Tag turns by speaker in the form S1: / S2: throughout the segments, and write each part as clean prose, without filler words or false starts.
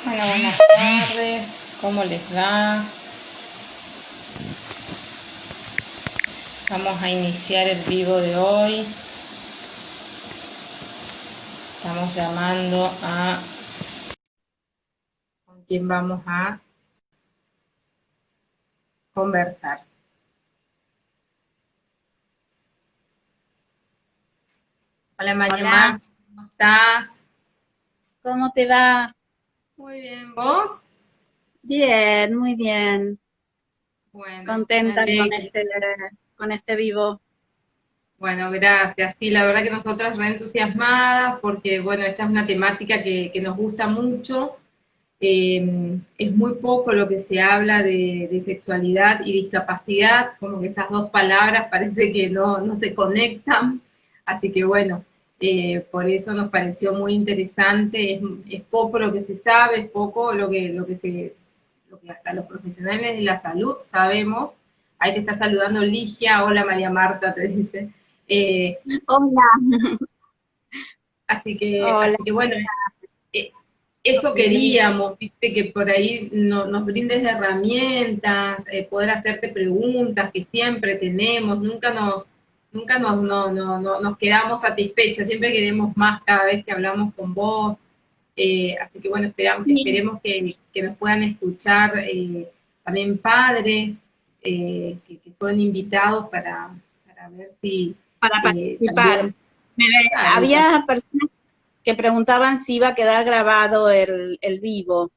S1: Bueno, buenas tardes, ¿cómo les va? Vamos a iniciar el vivo de hoy. Estamos llamando a con quien vamos a conversar. Hola María Mar, ¿cómo estás?
S2: ¿Cómo te va?
S1: Muy bien, ¿vos?
S2: Bien, muy bien.
S1: Bueno, me
S2: Contenta
S1: alegro.
S2: con este vivo.
S1: Bueno, gracias. Sí, la verdad que nosotras re entusiasmadas porque, bueno, esta es una temática que nos gusta mucho. Es muy poco lo que se habla de sexualidad y discapacidad, como que esas dos palabras parece que no se conectan. Así que, bueno, por eso nos pareció muy interesante. Es poco lo que se sabe, es poco lo que hasta los profesionales de la salud sabemos. Ahí te está saludando Ligia. Hola María Marta, te dice. Eh,
S2: Hola, hola.
S1: así que bueno, eh, eso queríamos, viste, que por ahí nos brindes herramientas, poder hacerte preguntas que siempre tenemos, nunca nos quedamos satisfechas, siempre queremos más cada vez que hablamos con vos. Así que bueno,
S2: Sí,
S1: esperemos que nos puedan escuchar también padres que fueron invitados para ver si
S2: para participar.
S1: también, claro,
S2: Había personas que preguntaban si iba a quedar grabado el vivo.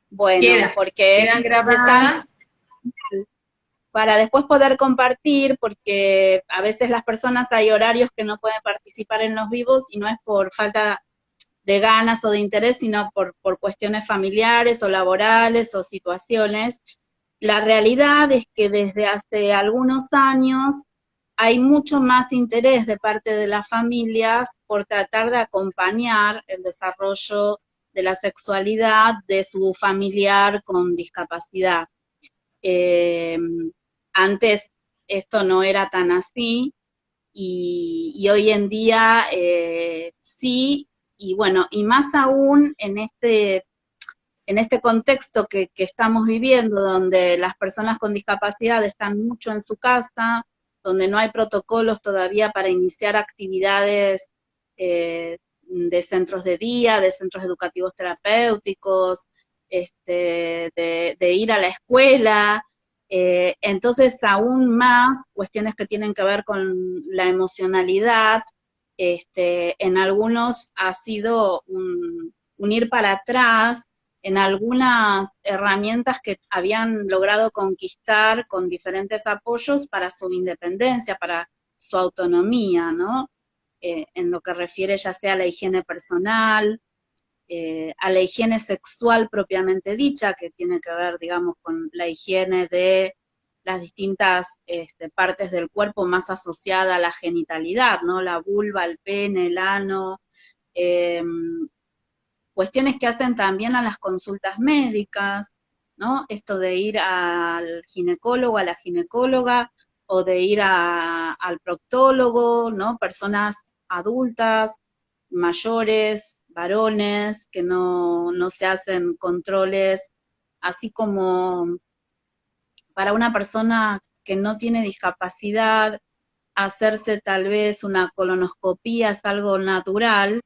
S2: Bueno, porque es
S1: quedan
S2: interesante
S1: grabadas.
S2: para después poder compartir, porque a veces las personas hay horarios que no pueden participar en los vivos y no es por falta de ganas o de interés, sino por cuestiones familiares o laborales o situaciones. La realidad es que desde hace algunos años hay mucho más interés de parte de las familias por tratar de acompañar el desarrollo de la sexualidad de su familiar con discapacidad. Eh, Antes esto no era tan así, y hoy en día sí, y bueno, y más aún en este contexto que estamos viviendo, donde las personas con discapacidad están mucho en su casa, donde no hay protocolos todavía para iniciar actividades de centros de día, de centros educativos terapéuticos, de ir a la escuela. Entonces, aún más cuestiones que tienen que ver con la emocionalidad, en algunos ha sido un ir para atrás en algunas herramientas que habían logrado conquistar con diferentes apoyos para su independencia, para su autonomía, ¿no? En lo que refiere ya sea a la higiene personal, a la higiene sexual propiamente dicha, que tiene que ver, digamos, con la higiene de las distintas partes del cuerpo más asociada a la genitalidad, ¿no? La vulva, el pene, el ano, eh, cuestiones que hacen también a las consultas médicas, ¿no? Esto de ir al ginecólogo, a la ginecóloga, o de ir al proctólogo, ¿no? Personas adultas, mayores, varones, que no se hacen controles, así como para una persona que no tiene discapacidad, hacerse tal vez una colonoscopía es algo natural,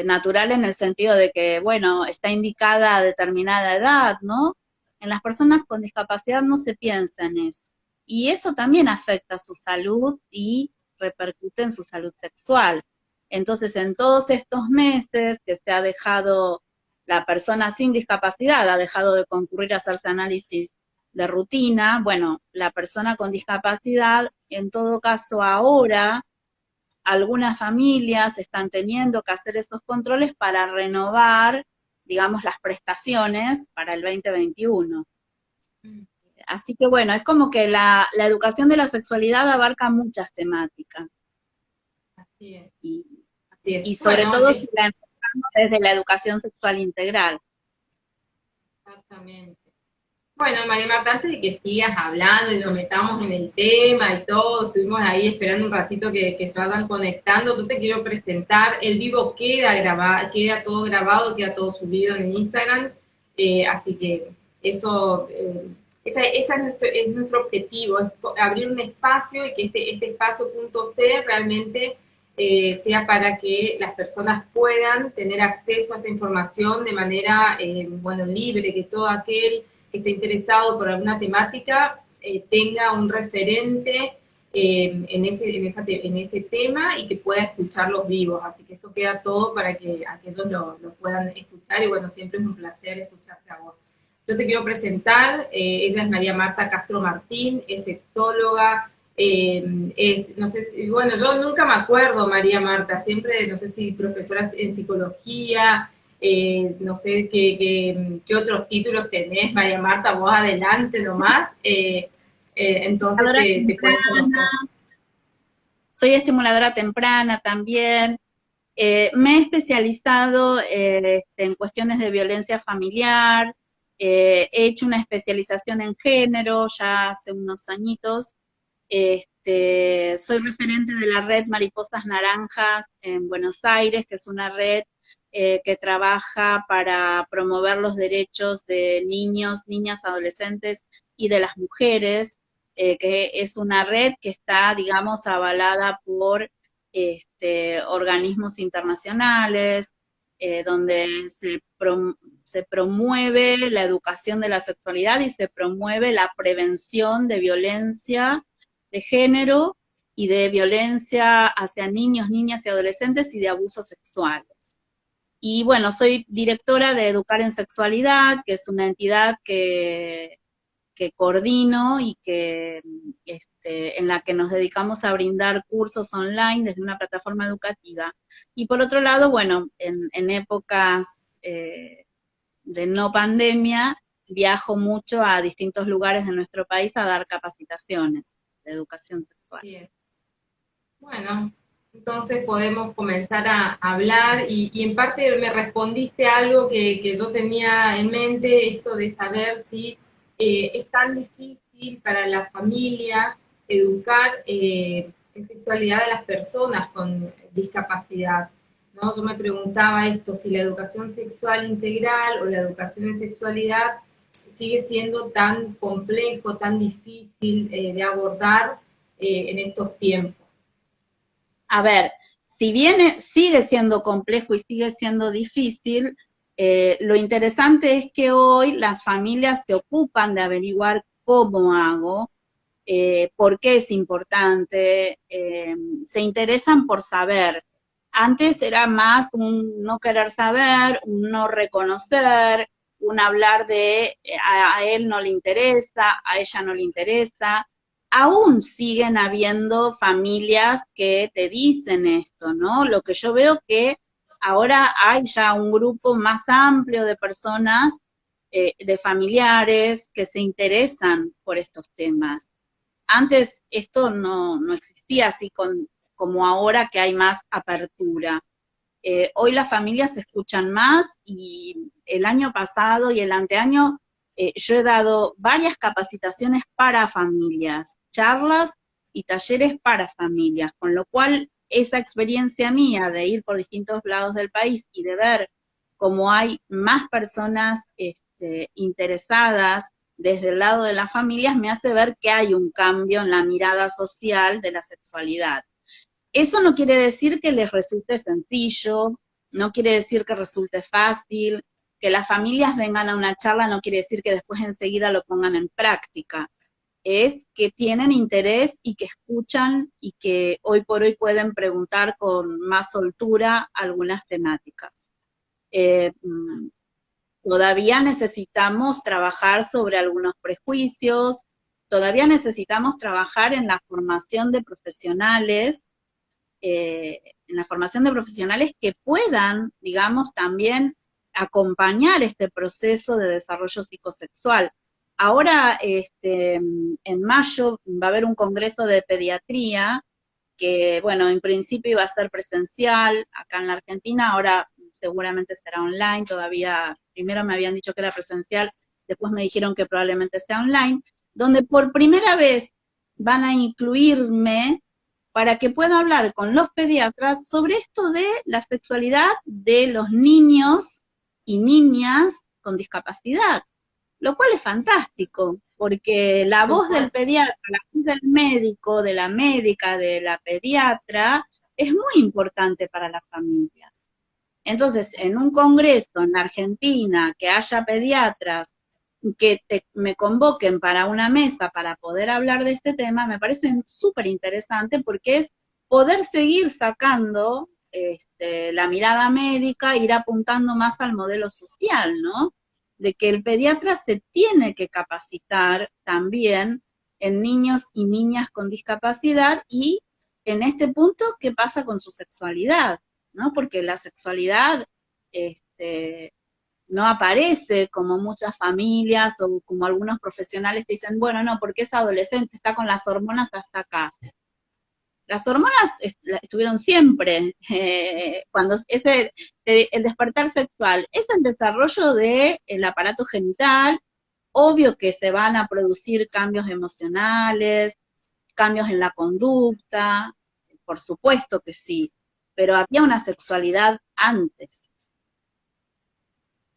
S2: natural en el sentido de que, bueno, está indicada a determinada edad, ¿no? En las personas con discapacidad no se piensa en eso. Y eso también afecta su salud y repercute en su salud sexual. Entonces, en todos estos meses que se ha dejado la persona sin discapacidad, ha dejado de concurrir a hacerse análisis de rutina, bueno, la persona con discapacidad, en todo caso ahora, algunas familias están teniendo que hacer esos controles para renovar, digamos, las prestaciones para el 2021. Así que bueno, es como que la educación de la sexualidad abarca muchas temáticas
S1: Así es,
S2: y,
S1: así es.
S2: y sobre
S1: Bueno,
S2: todo si la enfocamos desde la educación sexual integral.
S1: exactamente. Bueno, María Marta, antes de que sigas hablando y nos metamos en el tema y todo, estuvimos ahí esperando un ratito que se vayan conectando, yo te quiero presentar, el vivo queda grabado, queda todo grabado, queda todo subido en Instagram, así que eso, esa es nuestro objetivo, es abrir un espacio y que este espacio punto C realmente sea para que las personas puedan tener acceso a esta información de manera, bueno, libre, que todo aquel que esté interesado por alguna temática tenga un referente en ese tema y que pueda escuchar los vivos. Así que esto queda todo para que aquellos lo puedan escuchar y bueno, siempre es un placer escucharte a vos. Yo te quiero presentar, ella es María Marta Castro Martín, es sexóloga, no sé si, bueno, yo nunca me acuerdo, María Marta, siempre, no sé si profesora en psicología, no sé qué otros títulos tenés, María Marta, vos adelante nomás, entonces
S2: Estimuladora
S1: te puedes
S2: temprana,
S1: conocer.
S2: soy estimuladora temprana también. Me he especializado en cuestiones de violencia familiar, he hecho una especialización en género ya hace unos añitos. Soy referente de la red Mariposas Naranjas en Buenos Aires, que es una red que trabaja para promover los derechos de niños, niñas, adolescentes y de las mujeres, que es una red que está, digamos, avalada por organismos internacionales, donde se promueve la educación de la sexualidad y se promueve la prevención de violencia de género y de violencia hacia niños, niñas y adolescentes y de abusos sexuales. Y bueno, soy directora de Educar en Sexualidad, que es una entidad que coordino y que en la que nos dedicamos a brindar cursos online desde una plataforma educativa. Y por otro lado, bueno, en épocas de no pandemia, viajo mucho a distintos lugares de nuestro país a dar capacitaciones de educación sexual.
S1: Bien. Bueno, entonces podemos comenzar a hablar y en parte me respondiste algo que yo tenía en mente, esto de saber si es tan difícil para las familias educar en sexualidad a las personas con discapacidad. ¿No? Yo me preguntaba esto, si la educación sexual integral o la educación en sexualidad sigue siendo tan complejo, tan difícil de abordar en estos tiempos.
S2: A ver, si bien sigue siendo complejo y sigue siendo difícil, lo interesante es que hoy las familias se ocupan de averiguar cómo hago, por qué es importante, se interesan por saber. Antes era más un no querer saber, un no reconocer, un hablar de a él no le interesa, a ella no le interesa. Aún siguen habiendo familias que te dicen esto, ¿no? Lo que yo veo que ahora hay ya un grupo más amplio de personas, de familiares que se interesan por estos temas. Antes esto no existía así como ahora que hay más apertura. Hoy las familias se escuchan más y el año pasado y el anteaño yo he dado varias capacitaciones para familias, charlas y talleres para familias, con lo cual esa experiencia mía de ir por distintos lados del país y de ver cómo hay más personas interesadas desde el lado de las familias me hace ver que hay un cambio en la mirada social de la sexualidad. Eso no quiere decir que les resulte sencillo, no quiere decir que resulte fácil, que las familias vengan a una charla no quiere decir que después enseguida lo pongan en práctica. Es que tienen interés y que escuchan y que hoy por hoy pueden preguntar con más soltura algunas temáticas. Eh, Todavía necesitamos trabajar sobre algunos prejuicios, todavía necesitamos trabajar en la formación de profesionales, en la formación de profesionales que puedan, digamos, también acompañar este proceso de desarrollo psicosexual. Ahora, en mayo va a haber un congreso de pediatría que, bueno, en principio iba a ser presencial acá en la Argentina, ahora seguramente será online, todavía, primero me habían dicho que era presencial después me dijeron que probablemente sea online, donde por primera vez van a incluirme para que pueda hablar con los pediatras sobre esto de la sexualidad de los niños y niñas con discapacidad, lo cual es fantástico, porque la voz del pediatra, la voz del médico, de la médica, de la pediatra, es muy importante para las familias. Entonces, en un congreso en Argentina, que haya pediatras que me convoquen para una mesa para poder hablar de este tema, me parece súper interesante porque es poder seguir sacando la mirada médica, ir apuntando más al modelo social, ¿no? De que el pediatra se tiene que capacitar también en niños y niñas con discapacidad y en este punto, ¿qué pasa con su sexualidad? ¿No? Porque la sexualidad no aparece como muchas familias o como algunos profesionales te dicen, bueno, no, porque es adolescente, está con las hormonas hasta acá. Las hormonas estuvieron siempre, cuando es el despertar sexual, es el desarrollo del aparato genital, obvio que se van a producir cambios emocionales, cambios en la conducta, por supuesto que sí, pero había una sexualidad antes.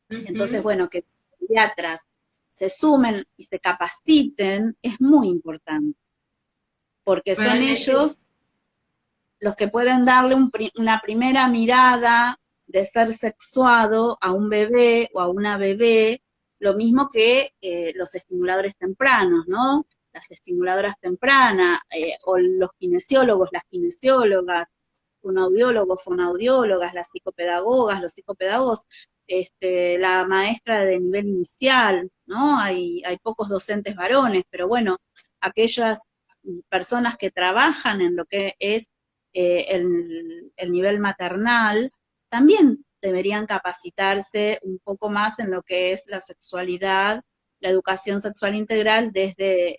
S2: Entonces, bueno, que pediatras se sumen y se capaciten es muy importante, porque son ellos los que pueden darle una primera mirada de ser sexuado a un bebé o a una bebé, lo mismo que los estimuladores tempranos, ¿no? Las estimuladoras tempranas, o los kinesiólogos, las kinesiólogas, fonoaudiólogos, fonoaudiólogas, las psicopedagogas, los psicopedagogos, la maestra de nivel inicial, ¿no? Hay pocos docentes varones, pero bueno, aquellas personas que trabajan en lo que es el nivel maternal, también deberían capacitarse un poco más en lo que es la sexualidad, la educación sexual integral desde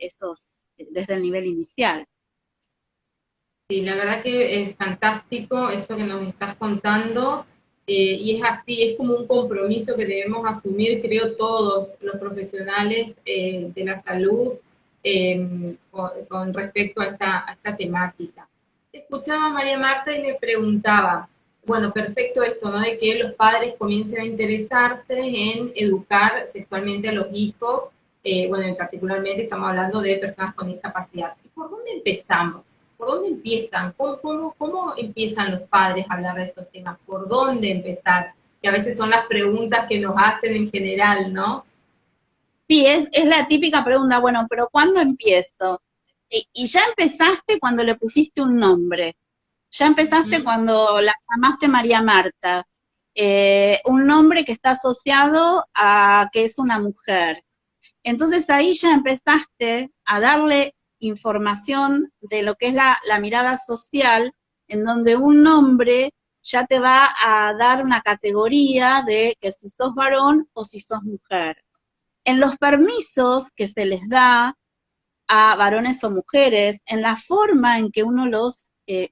S2: el nivel inicial.
S1: Sí, la verdad que es fantástico esto que nos estás contando, y es así, es como un compromiso que debemos asumir, creo, todos los profesionales de la salud con respecto a esta temática. Escuchaba a María Marta y me preguntaba, bueno, perfecto esto, ¿no? De que los padres comiencen a interesarse en educar sexualmente a los hijos, bueno, particularmente estamos hablando de personas con discapacidad. ¿Y por dónde empezamos? ¿Por dónde empiezan? ¿Cómo empiezan los padres a hablar de estos temas? ¿Por dónde empezar? Que a veces son las preguntas que nos hacen en general, ¿no?
S2: Sí, es la típica pregunta, bueno, pero ¿cuándo empiezo? Y ya empezaste cuando le pusiste un nombre, ya empezaste cuando la llamaste María Marta, un nombre que está asociado a que es una mujer. Entonces ahí ya empezaste a darle información de lo que es la mirada social, en donde un nombre ya te va a dar una categoría de que si sos varón o si sos mujer. En los permisos que se les da a varones o mujeres, en la forma en que uno los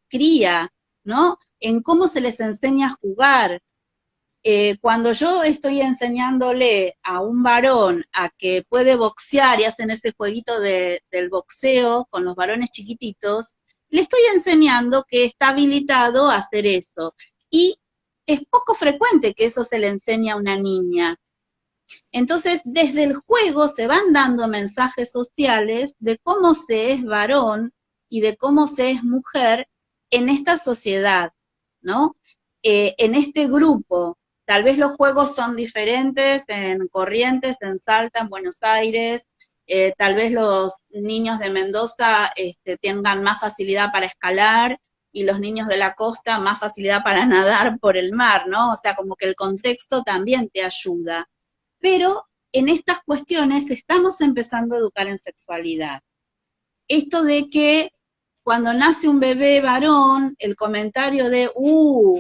S2: cría, ¿no? En cómo se les enseña a jugar. Cuando yo estoy enseñándole a un varón a que puede boxear y hacen ese jueguito del boxeo con los varones chiquititos, le estoy enseñando que está habilitado a hacer eso. Y es poco frecuente que eso se le enseñe a una niña. Entonces, desde el juego se van dando mensajes sociales de cómo se es varón y de cómo se es mujer en esta sociedad, ¿no? En este grupo. Tal vez los juegos son diferentes en Corrientes, en Salta, en Buenos Aires. Tal vez los niños de Mendoza tengan más facilidad para escalar y los niños de la costa más facilidad para nadar por el mar, ¿no? O sea, como que el contexto también te ayuda. Pero en estas cuestiones estamos empezando a educar en sexualidad. Esto de que cuando nace un bebé varón, el comentario de,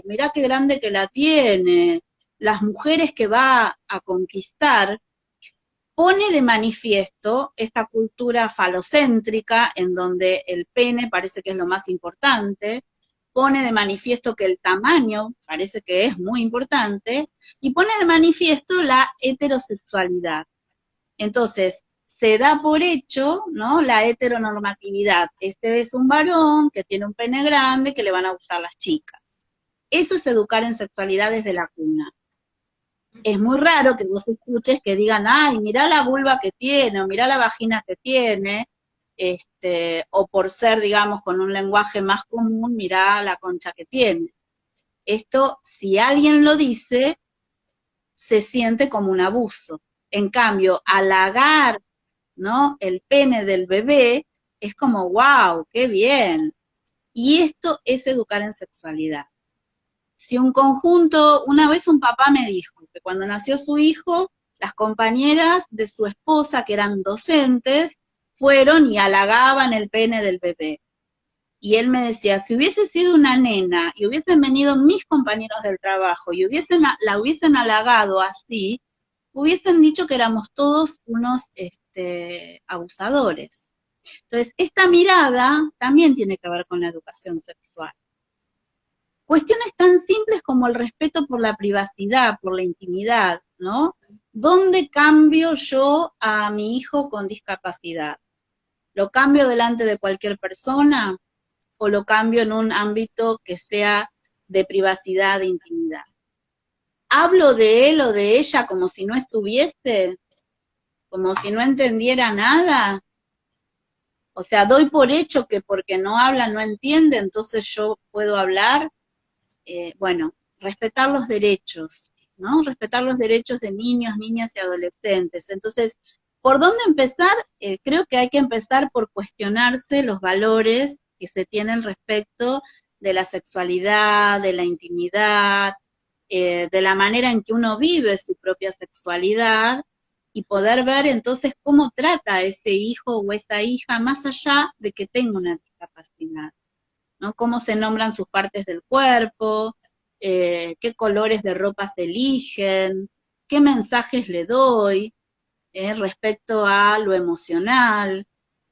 S2: mirá qué grande que la tiene, las mujeres que va a conquistar, pone de manifiesto esta cultura falocéntrica en donde el pene parece que es lo más importante, pone de manifiesto que el tamaño parece que es muy importante, y pone de manifiesto la heterosexualidad. Entonces, se da por hecho, ¿no?, la heteronormatividad. Este es un varón que tiene un pene grande que le van a gustar las chicas. Eso es educar en sexualidad desde la cuna. Es muy raro que vos escuches que digan, ay, mirá la vulva que tiene, o mirá la vagina que tiene, o por ser, digamos, con un lenguaje más común, mirá la concha que tiene. Esto, si alguien lo dice, se siente como un abuso. En cambio, halagar, ¿no?, el pene del bebé es como, wow, qué bien. Y esto es educar en sexualidad. Si un conjunto, una vez un papá me dijo que cuando nació su hijo, las compañeras de su esposa, que eran docentes, fueron y halagaban el pene del bebé. Y él me decía, si hubiese sido una nena y hubiesen venido mis compañeros del trabajo y la hubiesen halagado así, hubiesen dicho que éramos todos unos abusadores. Entonces, esta mirada también tiene que ver con la educación sexual. Cuestiones tan simples como el respeto por la privacidad, por la intimidad, ¿no? ¿Dónde cambio yo a mi hijo con discapacidad? ¿Lo cambio delante de cualquier persona o lo cambio en un ámbito que sea de privacidad, de intimidad? ¿Hablo de él o de ella como si no estuviese? ¿Como si no entendiera nada? O sea, doy por hecho que porque no habla no entiende, entonces yo puedo hablar. Bueno, respetar los derechos, ¿no? Respetar los derechos de niños, niñas y adolescentes. Entonces, ¿por dónde empezar? Creo que hay que empezar por cuestionarse los valores que se tienen respecto de la sexualidad, de la intimidad, de la manera en que uno vive su propia sexualidad, y poder ver entonces cómo trata a ese hijo o esa hija más allá de que tenga una discapacidad, ¿no? Cómo se nombran sus partes del cuerpo, qué colores de ropa se eligen, qué mensajes le doy respecto a lo emocional,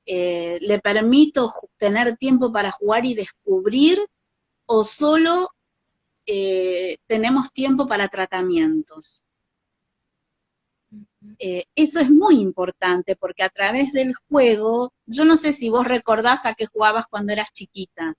S2: le permito tener tiempo para jugar y descubrir, o solo tenemos tiempo para tratamientos. Eso es muy importante porque a través del juego, yo no sé si vos recordás a qué jugabas cuando eras chiquita.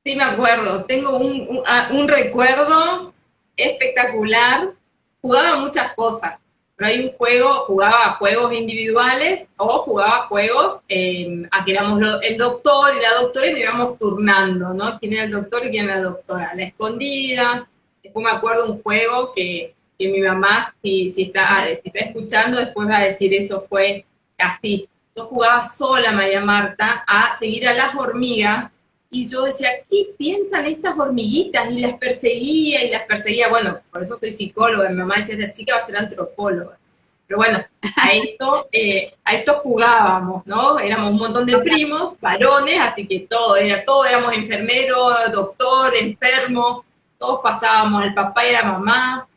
S1: Sí, me acuerdo. Tengo un recuerdo espectacular. Jugaba muchas cosas, pero hay un juego, jugaba juegos individuales o jugaba juegos a que éramos el doctor y la doctora y nos íbamos turnando, ¿no? ¿Quién era el doctor y quién era la doctora? La escondida. Después me acuerdo un juego que mi mamá, si está escuchando, después va a decir eso fue así. Yo jugaba sola, María Marta, a seguir a las hormigas. Y yo decía, ¿qué piensan estas hormiguitas? Y las perseguía, bueno, por eso soy psicóloga, mi mamá decía, esta chica va a ser antropóloga. Pero bueno, a esto jugábamos, ¿no? Éramos un montón de primos, varones, así que todos éramos enfermeros, doctor, enfermo, todos pasábamos, el papá y la mamá.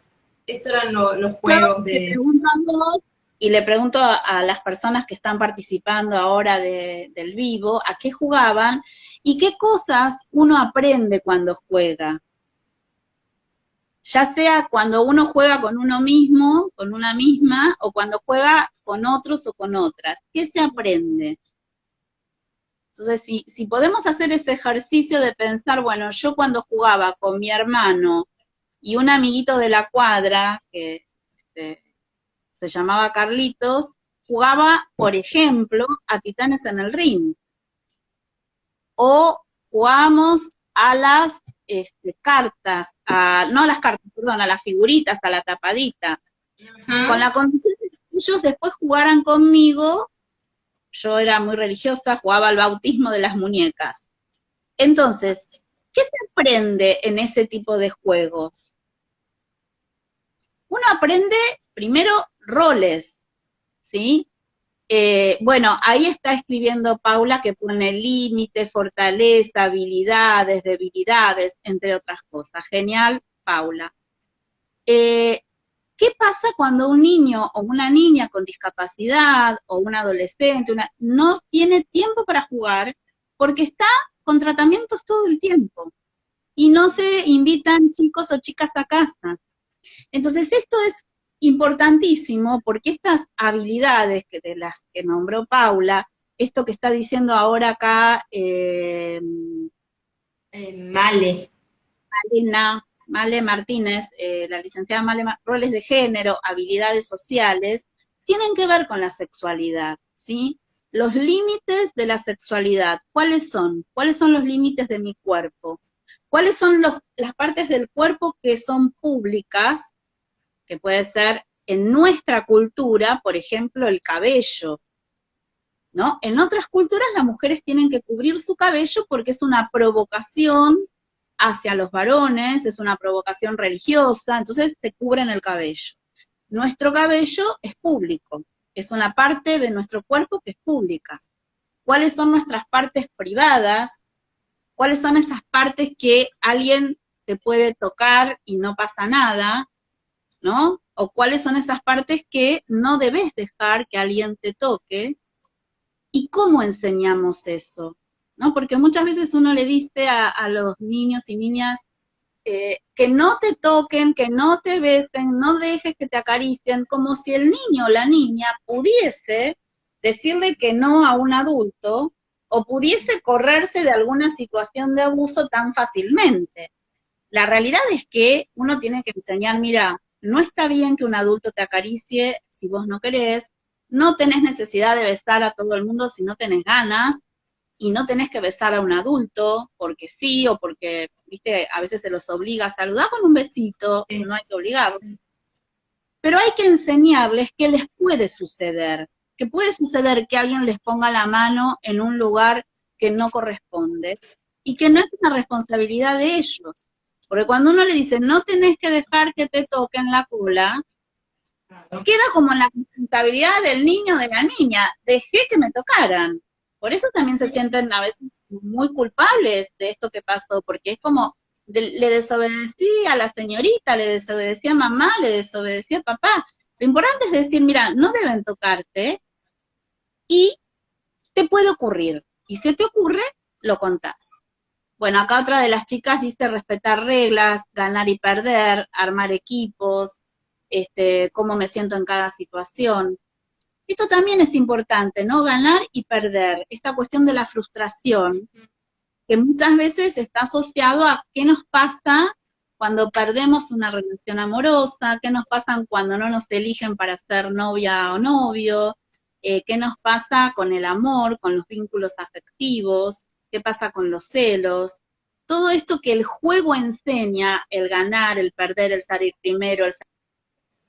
S1: Estos eran los
S2: Yo
S1: juegos
S2: te
S1: de...
S2: pregunto a vos y le pregunto a las personas que están participando ahora del vivo, a qué jugaban y qué cosas uno aprende cuando juega. Ya sea cuando uno juega con uno mismo, con una misma, o cuando juega con otros o con otras. ¿Qué se aprende? Entonces, si podemos hacer ese ejercicio de pensar, bueno, yo cuando jugaba con mi hermano y un amiguito de la cuadra, que se llamaba Carlitos, jugaba, por ejemplo, a Titanes en el Ring. O jugábamos a las cartas, no a las cartas, perdón, a las figuritas, a la tapadita. Con la condición de que ellos después jugaran conmigo, yo era muy religiosa, jugaba al bautismo de las muñecas. Entonces, ¿qué se aprende en ese tipo de juegos? Uno aprende primero roles, ¿sí? Bueno, ahí está escribiendo Paula que pone límite, fortaleza, habilidades, debilidades, entre otras cosas. Genial, Paula. ¿Qué pasa cuando un niño o una niña con discapacidad o un adolescente no tiene tiempo para jugar porque está con tratamientos todo el tiempo y no se invitan chicos o chicas a casa? Entonces esto es importantísimo porque estas habilidades que de las que nombró Paula, esto que está diciendo ahora acá
S1: Male.
S2: Male Martínez, la licenciada roles de género, habilidades sociales, tienen que ver con la sexualidad, ¿sí? Los límites de la sexualidad, ¿cuáles son? ¿Cuáles son los límites de mi cuerpo? ¿Cuáles son las partes del cuerpo que son públicas, que puede ser en nuestra cultura, por ejemplo, el cabello, ¿no? En otras culturas las mujeres tienen que cubrir su cabello porque es una provocación hacia los varones, es una provocación religiosa, entonces te cubren el cabello. Nuestro cabello es público, es una parte de nuestro cuerpo que es pública. ¿Cuáles son nuestras partes privadas? ¿Cuáles son esas partes que alguien te puede tocar y no pasa nada? ¿No? O cuáles son esas partes que no debes dejar que alguien te toque, y cómo enseñamos eso, ¿no? Porque muchas veces uno le dice a los niños y niñas que no te toquen, que no te besen, no dejes que te acaricien, como si el niño o la niña pudiese decirle que no a un adulto o pudiese correrse de alguna situación de abuso tan fácilmente. La realidad es que uno tiene que enseñar, mira, no está bien que un adulto te acaricie si vos no querés, no tenés necesidad de besar a todo el mundo si no tenés ganas, y no tenés que besar a un adulto porque sí, o porque, viste, a veces se los obliga a saludar con un besito, no hay que obligarlos. Pero hay que enseñarles qué les puede suceder, que puede suceder que alguien les ponga la mano en un lugar que no corresponde, y que no es una responsabilidad de ellos. Porque cuando uno le dice, no tenés que dejar que te toquen la cola, queda como la responsabilidad del niño o de la niña, dejé que me tocaran. Por eso también se sienten a veces muy culpables de esto que pasó, porque es como, le desobedecí a la señorita, le desobedecí a mamá, le desobedecí a papá. Lo importante es decir, mira, no deben tocarte y te puede ocurrir. Y si te ocurre, lo contás. Bueno, acá otra de las chicas dice respetar reglas, ganar y perder, armar equipos, cómo me siento en cada situación. Esto también es importante, ¿no? Ganar y perder. Esta cuestión de la frustración, que muchas veces está asociado a qué nos pasa cuando perdemos una relación amorosa, qué nos pasa cuando no nos eligen para ser novia o novio, qué nos pasa con el amor, con los vínculos afectivos, qué pasa con los celos. Todo esto que el juego enseña, el ganar, el perder, el salir primero, el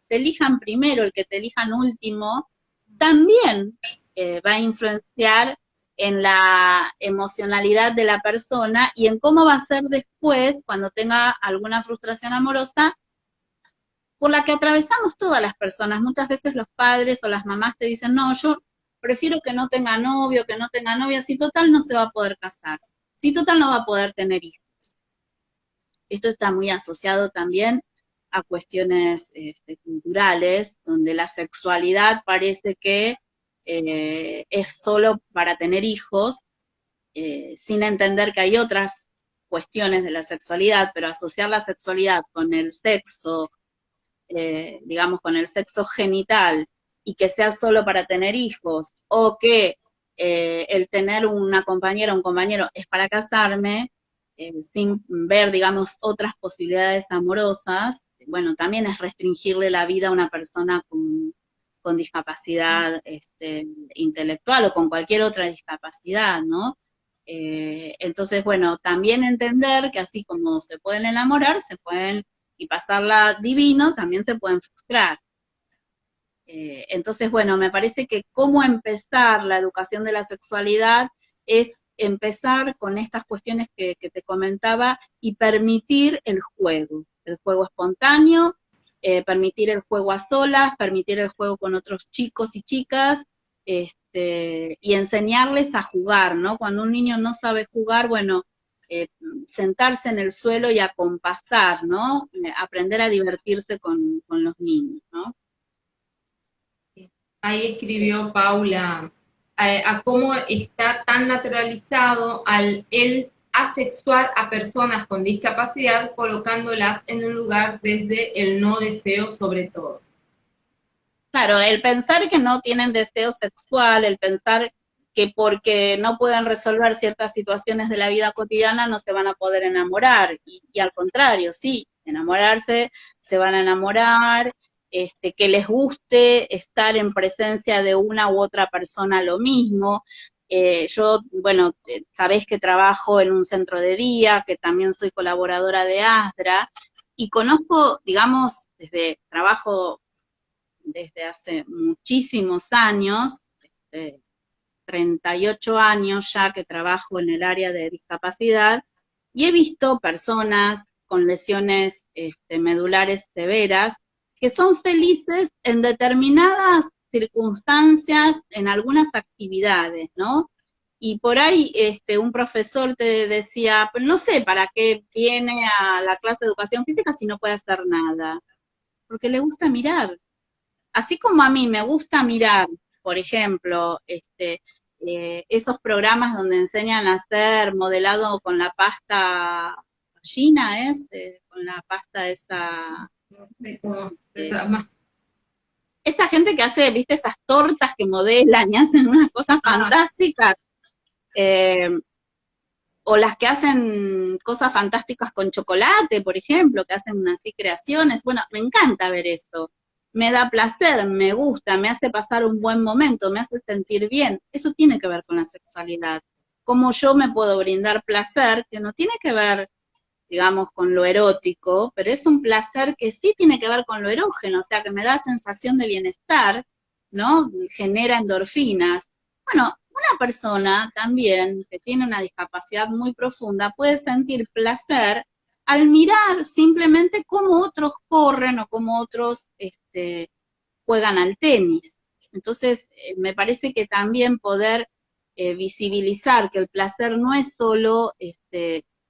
S2: te elijan primero, el que te elijan último, también va a influenciar en la emocionalidad de la persona y en cómo va a ser después, cuando tenga alguna frustración amorosa, por la que atravesamos todas las personas. Muchas veces los padres o las mamás te dicen, no, yo prefiero que no tenga novio, que no tenga novia, si total no se va a poder casar, si total no va a poder tener hijos. Esto está muy asociado también a cuestiones culturales, donde la sexualidad parece que es solo para tener hijos, sin entender que hay otras cuestiones de la sexualidad, pero asociar la sexualidad con el sexo, digamos, con el sexo genital, y que sea solo para tener hijos, o que el tener una compañera o un compañero es para casarme, sin ver, digamos, otras posibilidades amorosas, bueno, también es restringirle la vida a una persona con discapacidad intelectual o con cualquier otra discapacidad, ¿no? Entonces, bueno, también entender que así como se pueden enamorar, se pueden, y pasarla divino, también se pueden frustrar. Entonces, bueno, me parece que cómo empezar la educación de la sexualidad es empezar con estas cuestiones que te comentaba y permitir el juego espontáneo, permitir el juego a solas, permitir el juego con otros chicos y chicas, y enseñarles a jugar, ¿no? Cuando un niño no sabe jugar, bueno, sentarse en el suelo y acompasar, ¿no? Aprender a divertirse con los niños, ¿no?
S1: Ahí escribió Paula a cómo está tan naturalizado al el asexuar a personas con discapacidad, colocándolas en un lugar desde el no deseo sobre todo.
S2: Claro, el pensar que no tienen deseo sexual, el pensar que porque no pueden resolver ciertas situaciones de la vida cotidiana no se van a poder enamorar, y al contrario, sí, enamorarse, se van a enamorar, que les guste estar en presencia de una u otra persona lo mismo. Yo, bueno, sabés que trabajo en un centro de día, que también soy colaboradora de ASDRA, y conozco, digamos, desde trabajo desde hace muchísimos años, 38 años ya que trabajo en el área de discapacidad, y he visto personas con lesiones medulares severas que son felices en determinadas circunstancias, en algunas actividades, ¿no? Y por ahí un profesor te decía, no sé, ¿para qué viene a la clase de educación física si no puede hacer nada? Porque le gusta mirar, así como a mí me gusta mirar, por ejemplo, esos programas donde enseñan a hacer modelado con la pasta gallina, con la pasta esa,
S1: No sé cómo se
S2: eh,
S1: llama.
S2: esa gente que hace, viste, esas tortas que modelan y hacen unas cosas
S1: Ajá.
S2: fantásticas, eh, o las que hacen cosas fantásticas con chocolate, por ejemplo, que hacen así creaciones. Bueno, me encanta ver eso. Me da placer, me gusta, me hace pasar un buen momento, me hace sentir bien. Eso tiene que ver con la sexualidad. Cómo yo me puedo brindar placer, que no tiene que ver, digamos, con lo erótico, pero es un placer que sí tiene que ver con lo erógeno, o sea, que me da sensación de bienestar, ¿no? Genera endorfinas. Bueno, una persona también que tiene una discapacidad muy profunda puede sentir placer al mirar simplemente cómo otros corren o cómo otros juegan al tenis. Entonces, me parece que también poder visibilizar que el placer no es solo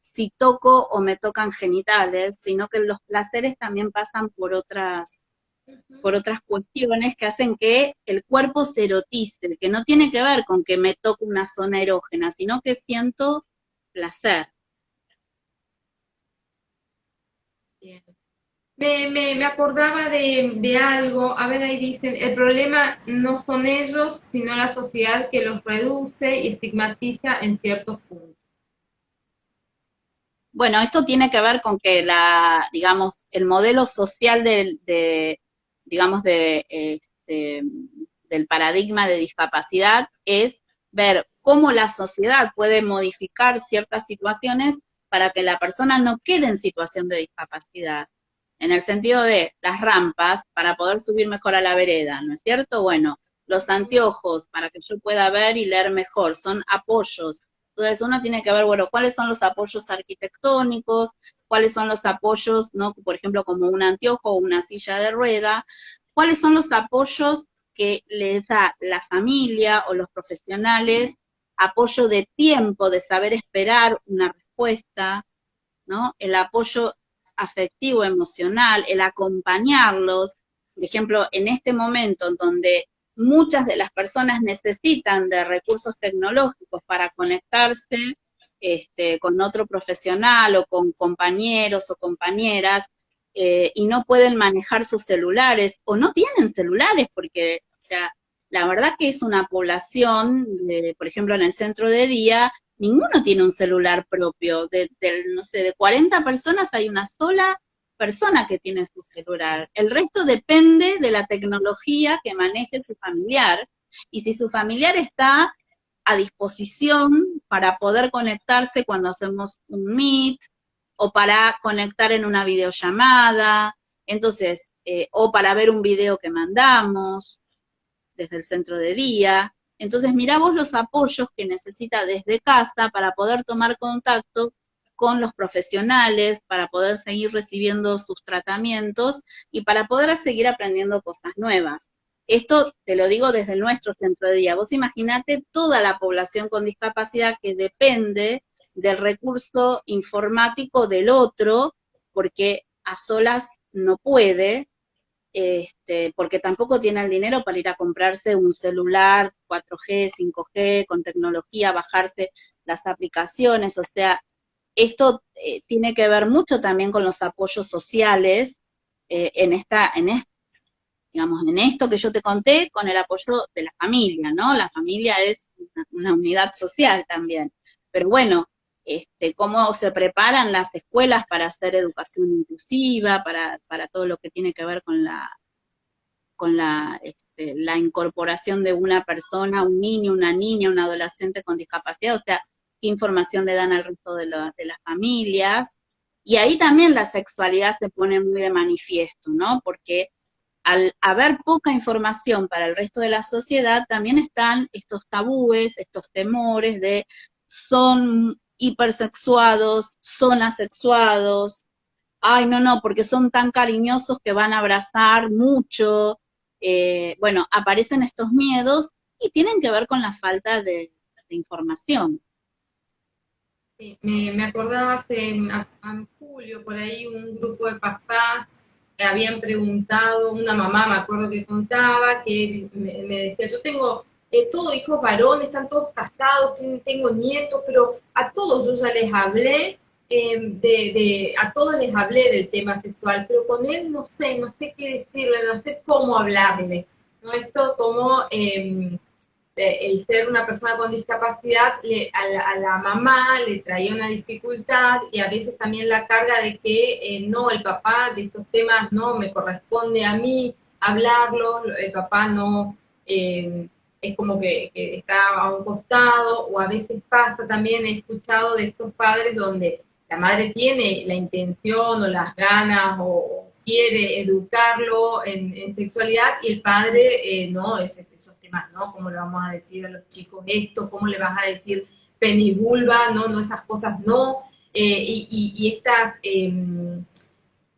S2: si toco o me tocan genitales, sino que los placeres también pasan por otras cuestiones que hacen que el cuerpo se erotice, que no tiene que ver con que me toque una zona erógena, sino que siento placer.
S1: Bien. Me acordaba de algo, a ver, ahí dicen, el problema no son ellos, sino la sociedad que los reduce y estigmatiza en ciertos puntos.
S2: Bueno, esto tiene que ver con que digamos, el modelo social digamos, del paradigma de discapacidad es ver cómo la sociedad puede modificar ciertas situaciones para que la persona no quede en situación de discapacidad. En el sentido de las rampas para poder subir mejor a la vereda, ¿no es cierto? Bueno, los anteojos para que yo pueda ver y leer mejor, son apoyos. Entonces uno tiene que ver, bueno, cuáles son los apoyos arquitectónicos, cuáles son los apoyos, ¿no? Por ejemplo, como un anteojo o una silla de rueda, cuáles son los apoyos que les da la familia o los profesionales, apoyo de tiempo, de saber esperar una respuesta, ¿no? El apoyo afectivo, emocional, el acompañarlos, por ejemplo, en este momento en donde muchas de las personas necesitan de recursos tecnológicos para conectarse con otro profesional o con compañeros o compañeras, y no pueden manejar sus celulares o no tienen celulares porque, o sea, la verdad que es una población, por ejemplo, en el centro de día, ninguno tiene un celular propio. No sé, de 40 personas hay una sola persona que tiene su celular. El resto depende de la tecnología que maneje su familiar. Y si su familiar está a disposición para poder conectarse cuando hacemos un meet o para conectar en una videollamada, entonces, o para ver un video que mandamos desde el centro de día. Entonces, mirá vos los apoyos que necesita desde casa para poder tomar contacto con los profesionales, para poder seguir recibiendo sus tratamientos y para poder seguir aprendiendo cosas nuevas. Esto te lo digo desde nuestro centro de día. Vos imaginate toda la población con discapacidad que depende del recurso informático del otro, porque a solas no puede, porque tampoco tiene el dinero para ir a comprarse un celular 4G, 5G, con tecnología, bajarse las aplicaciones, o sea, esto tiene que ver mucho también con los apoyos sociales en digamos, en esto que yo te conté, con el apoyo de la familia, ¿no? La familia es una unidad social también. Pero bueno, cómo se preparan las escuelas para hacer educación inclusiva, para todo lo que tiene que ver con la incorporación de una persona, un niño, una niña, un adolescente con discapacidad, o sea, qué información le dan al resto de las familias. Y ahí también la sexualidad se pone muy de manifiesto, ¿no? Porque al haber poca información para el resto de la sociedad, también están estos tabúes, estos temores de son hipersexuados, son asexuados, ay, no, no, porque son tan cariñosos que van a abrazar mucho. Bueno, aparecen estos miedos y tienen que ver con la falta de información.
S1: Sí, me acordaba en julio, por ahí, un grupo de papás que habían preguntado, una mamá me acuerdo que contaba, que me decía, yo tengo todos hijos varones, están todos casados, tengo nietos, pero a todos yo ya les hablé, a todos les hablé del tema sexual, pero con él no sé qué decirle, no sé cómo hablarle, ¿no? Esto como el ser una persona con discapacidad a la mamá le traía una dificultad y a veces también la carga de que no, el papá de estos temas no me corresponde a mí hablarlo, el papá no, es como que está a un costado, o a veces pasa también, he escuchado de estos padres donde la madre tiene la intención o las ganas o quiere educarlo en sexualidad y el padre no, es temas, ¿no? ¿Cómo le vamos a decir a los chicos esto? ¿Cómo le vas a decir penivulva? No, no, esas cosas no. Y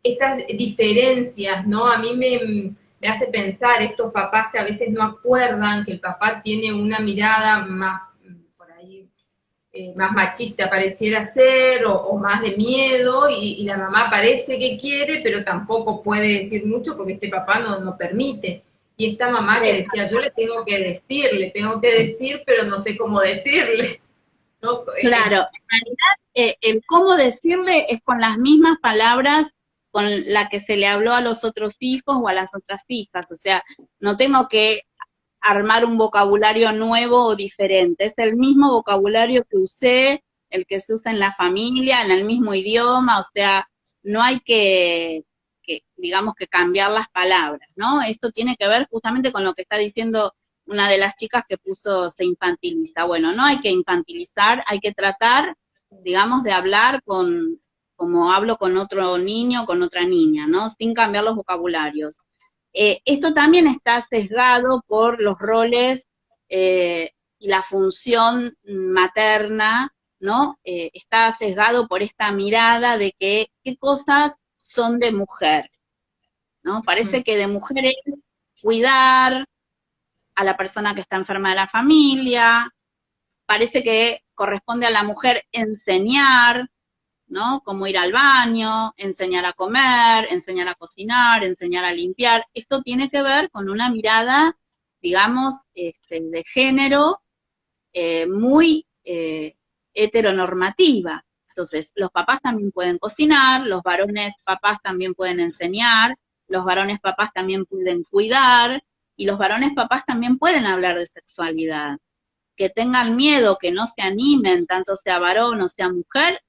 S1: estas diferencias, ¿no? A mí me hace pensar estos papás que a veces no acuerdan que el papá tiene una mirada más, por ahí, más machista pareciera ser, o más de miedo, y la mamá parece que quiere, pero tampoco puede decir mucho porque este papá no permite. Y esta mamá que decía, yo le tengo que decir, pero no sé cómo decirle. ¿No?
S2: Claro, en realidad el cómo decirle es con las mismas palabras con la que se le habló a los otros hijos o a las otras hijas, o sea, no tengo que armar un vocabulario nuevo o diferente, es el mismo vocabulario que usé, el que se usa en la familia, en el mismo idioma, o sea, no hay digamos, que cambiar las palabras, ¿no? Esto tiene que ver justamente con lo que está diciendo una de las chicas que puso se infantiliza. Bueno, no hay que infantilizar, hay que tratar, digamos, de hablar como hablo con otro niño, con otra niña, ¿no? Sin cambiar los vocabularios. Esto también está sesgado por los roles y la función materna, ¿no? Está sesgado por esta mirada de que qué cosas son de mujer, ¿no? Parece que de mujer es cuidar a la persona que está enferma de la familia, parece que corresponde a la mujer enseñar, ¿no? Cómo ir al baño, enseñar a comer, enseñar a cocinar, enseñar a limpiar. Esto tiene que ver con una mirada, digamos, de género muy heteronormativa. Entonces, los papás también pueden cocinar, los varones papás también pueden enseñar, los varones papás también pueden cuidar, y los varones papás también pueden hablar de sexualidad. Que tengan miedo, que no se animen, tanto sea varón o sea mujer,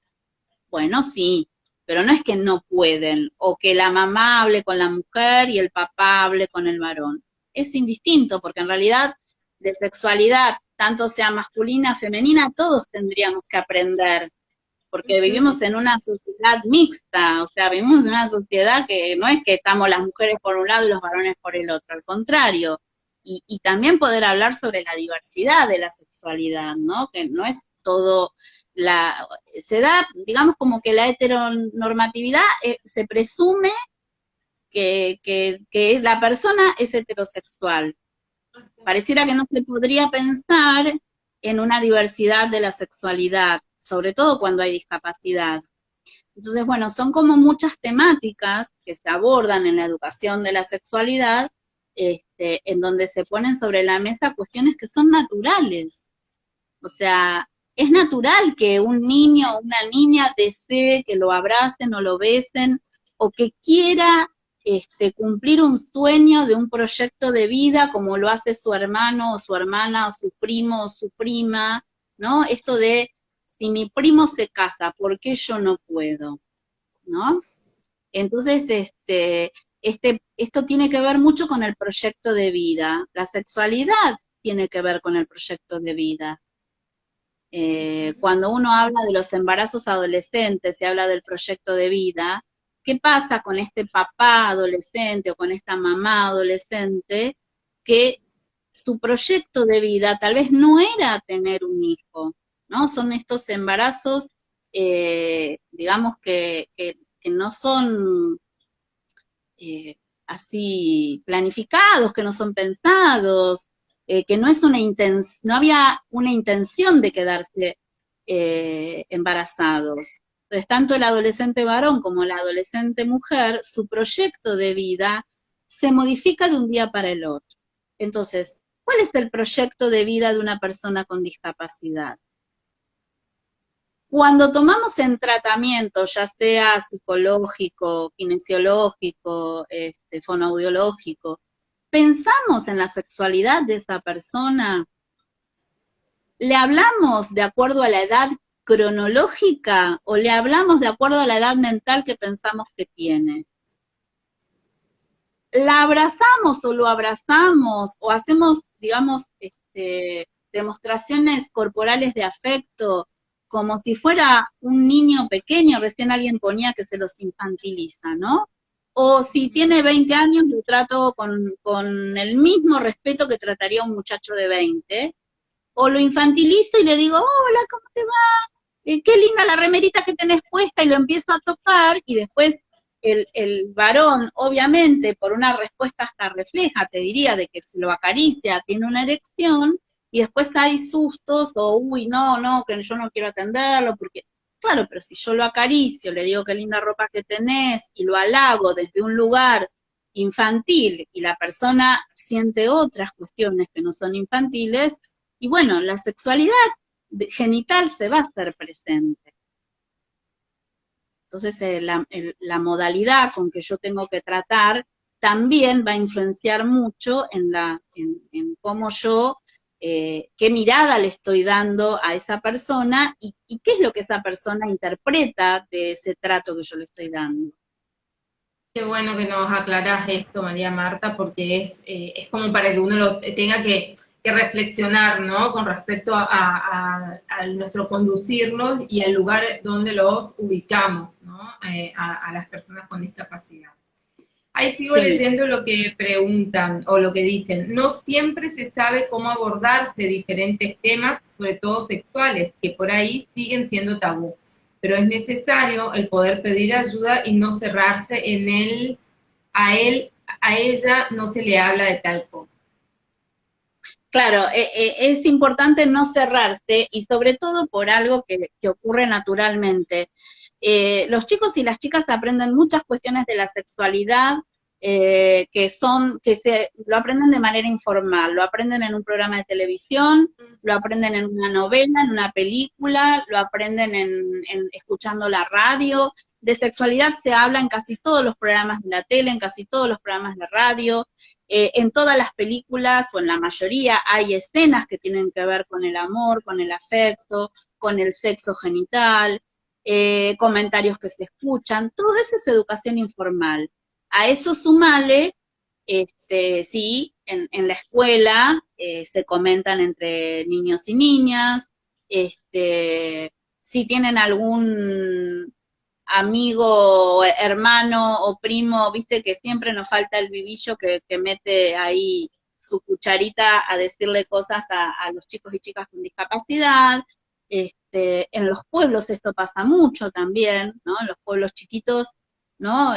S2: bueno, sí, pero no es que no pueden, o que la mamá hable con la mujer y el papá hable con el varón. Es indistinto, porque en realidad de sexualidad, tanto sea masculina, femenina, todos tendríamos que aprender, porque vivimos en una sociedad mixta, o sea, vivimos en una sociedad que no es que estamos las mujeres por un lado y los varones por el otro, al contrario. Y también poder hablar sobre la diversidad de la sexualidad, ¿no? Que no es todo se da, digamos, como que la heteronormatividad se presume que la persona es heterosexual. Pareciera que no se podría pensar en una diversidad de la sexualidad, sobre todo cuando hay discapacidad. Entonces, bueno, son como muchas temáticas que se abordan en la educación de la sexualidad, en donde se ponen sobre la mesa cuestiones que son naturales. O sea, es natural que un niño o una niña desee que lo abracen o lo besen, o que quiera cumplir un sueño de un proyecto de vida como lo hace su hermano o su hermana o su primo o su prima, ¿no? Esto de, si mi primo se casa, ¿por qué yo no puedo? ¿No? Entonces, esto tiene que ver mucho con el proyecto de vida. La sexualidad tiene que ver con el proyecto de vida. Cuando uno habla de los embarazos adolescentes y habla del proyecto de vida, ¿qué pasa con este papá adolescente o con esta mamá adolescente que su proyecto de vida tal vez no era tener un hijo, ¿no? Son estos embarazos, digamos, que no son así planificados, que no son pensados, que no es no había una intención de quedarse embarazados. Entonces, tanto el adolescente varón como la adolescente mujer, su proyecto de vida se modifica de un día para el otro. Entonces, ¿cuál es el proyecto de vida de una persona con discapacidad? Cuando tomamos en tratamiento, ya sea psicológico, kinesiológico, fonoaudiológico, pensamos en la sexualidad de esa persona, le hablamos de acuerdo a la edad cronológica o le hablamos de acuerdo a la edad mental que pensamos que tiene. La abrazamos o lo abrazamos o hacemos, digamos, demostraciones corporales de afecto, como si fuera un niño pequeño, recién alguien ponía que se los infantiliza, ¿no? O si tiene 20 años, lo trato con el mismo respeto que trataría un muchacho de 20, o lo infantilizo y le digo, hola, ¿cómo te va? Qué linda la remerita que tenés puesta, y lo empiezo a tocar, y después el varón, obviamente, por una respuesta hasta refleja, te diría, de que si lo acaricia, tiene una erección, y después hay sustos, o uy, no, que yo no quiero atenderlo, porque, claro, pero si yo lo acaricio, le digo qué linda ropa que tenés, y lo halago desde un lugar infantil, y la persona siente otras cuestiones que no son infantiles, y bueno, la sexualidad genital se va a hacer presente. Entonces, la modalidad con que yo tengo que tratar también va a influenciar mucho en cómo yo, qué mirada le estoy dando a esa persona y qué es lo que esa persona interpreta de ese trato que yo le estoy dando.
S1: Qué bueno que nos aclarás esto, María Marta, porque es como para que uno lo tenga que reflexionar, ¿no? Con respecto a nuestro conducirnos y al lugar donde los ubicamos, ¿no? A las personas con discapacidad. Ahí sigo
S2: Sí.
S1: leyendo lo que preguntan o lo que dicen. No siempre se sabe cómo abordarse diferentes temas, sobre todo sexuales, que por ahí siguen siendo tabú. Pero es necesario el poder pedir ayuda y no cerrarse en a ella no se le habla de tal cosa.
S2: Claro, es importante no cerrarse y sobre todo por algo que ocurre naturalmente. Los chicos y las chicas aprenden muchas cuestiones de la sexualidad que lo aprenden de manera informal, lo aprenden en un programa de televisión, lo aprenden en una novela, en una película, lo aprenden escuchando la radio. De sexualidad se habla en casi todos los programas de la tele, en casi todos los programas de radio, en todas las películas o en la mayoría hay escenas que tienen que ver con el amor, con el afecto, con el sexo genital, comentarios que se escuchan, todo eso es educación informal. A eso sumale, sí, en la escuela se comentan entre niños y niñas, si tienen algún amigo, hermano o primo, viste que siempre nos falta el vivillo que mete ahí su cucharita a decirle cosas a los chicos y chicas con discapacidad. En los pueblos esto pasa mucho también, ¿no? En los pueblos chiquitos, ¿no?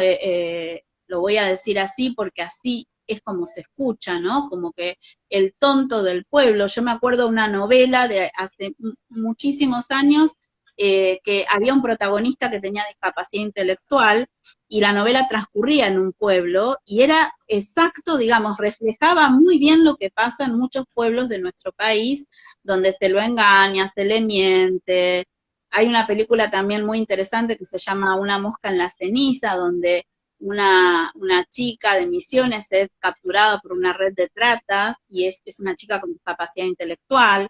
S2: Lo voy a decir así porque así es como se escucha, ¿no? Como que el tonto del pueblo. Yo me acuerdo de una novela de hace muchísimos años que había un protagonista que tenía discapacidad intelectual y la novela transcurría en un pueblo y era exacto, digamos, reflejaba muy bien lo que pasa en muchos pueblos de nuestro país, donde se lo engaña, se le miente. Hay una película también muy interesante que se llama Una mosca en la ceniza, donde una chica de Misiones es capturada por una red de tratas y es una chica con discapacidad intelectual,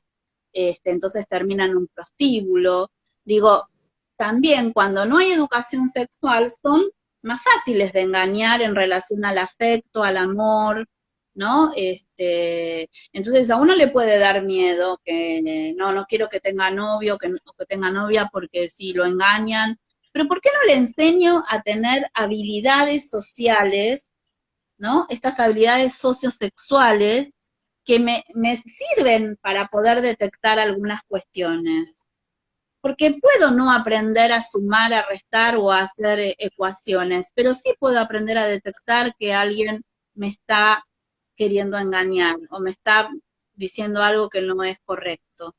S2: entonces termina en un prostíbulo. Digo, también cuando no hay educación sexual son más fáciles de engañar en relación al afecto, al amor, ¿no? Entonces a uno le puede dar miedo que no quiero que tenga novio, que tenga novia porque si lo engañan, pero ¿por qué no le enseño a tener habilidades sociales, ¿no? Estas habilidades sociosexuales que me sirven para poder detectar algunas cuestiones. Porque puedo no aprender a sumar, a restar o a hacer ecuaciones, pero sí puedo aprender a detectar que alguien me está queriendo engañar o me está diciendo algo que no es correcto.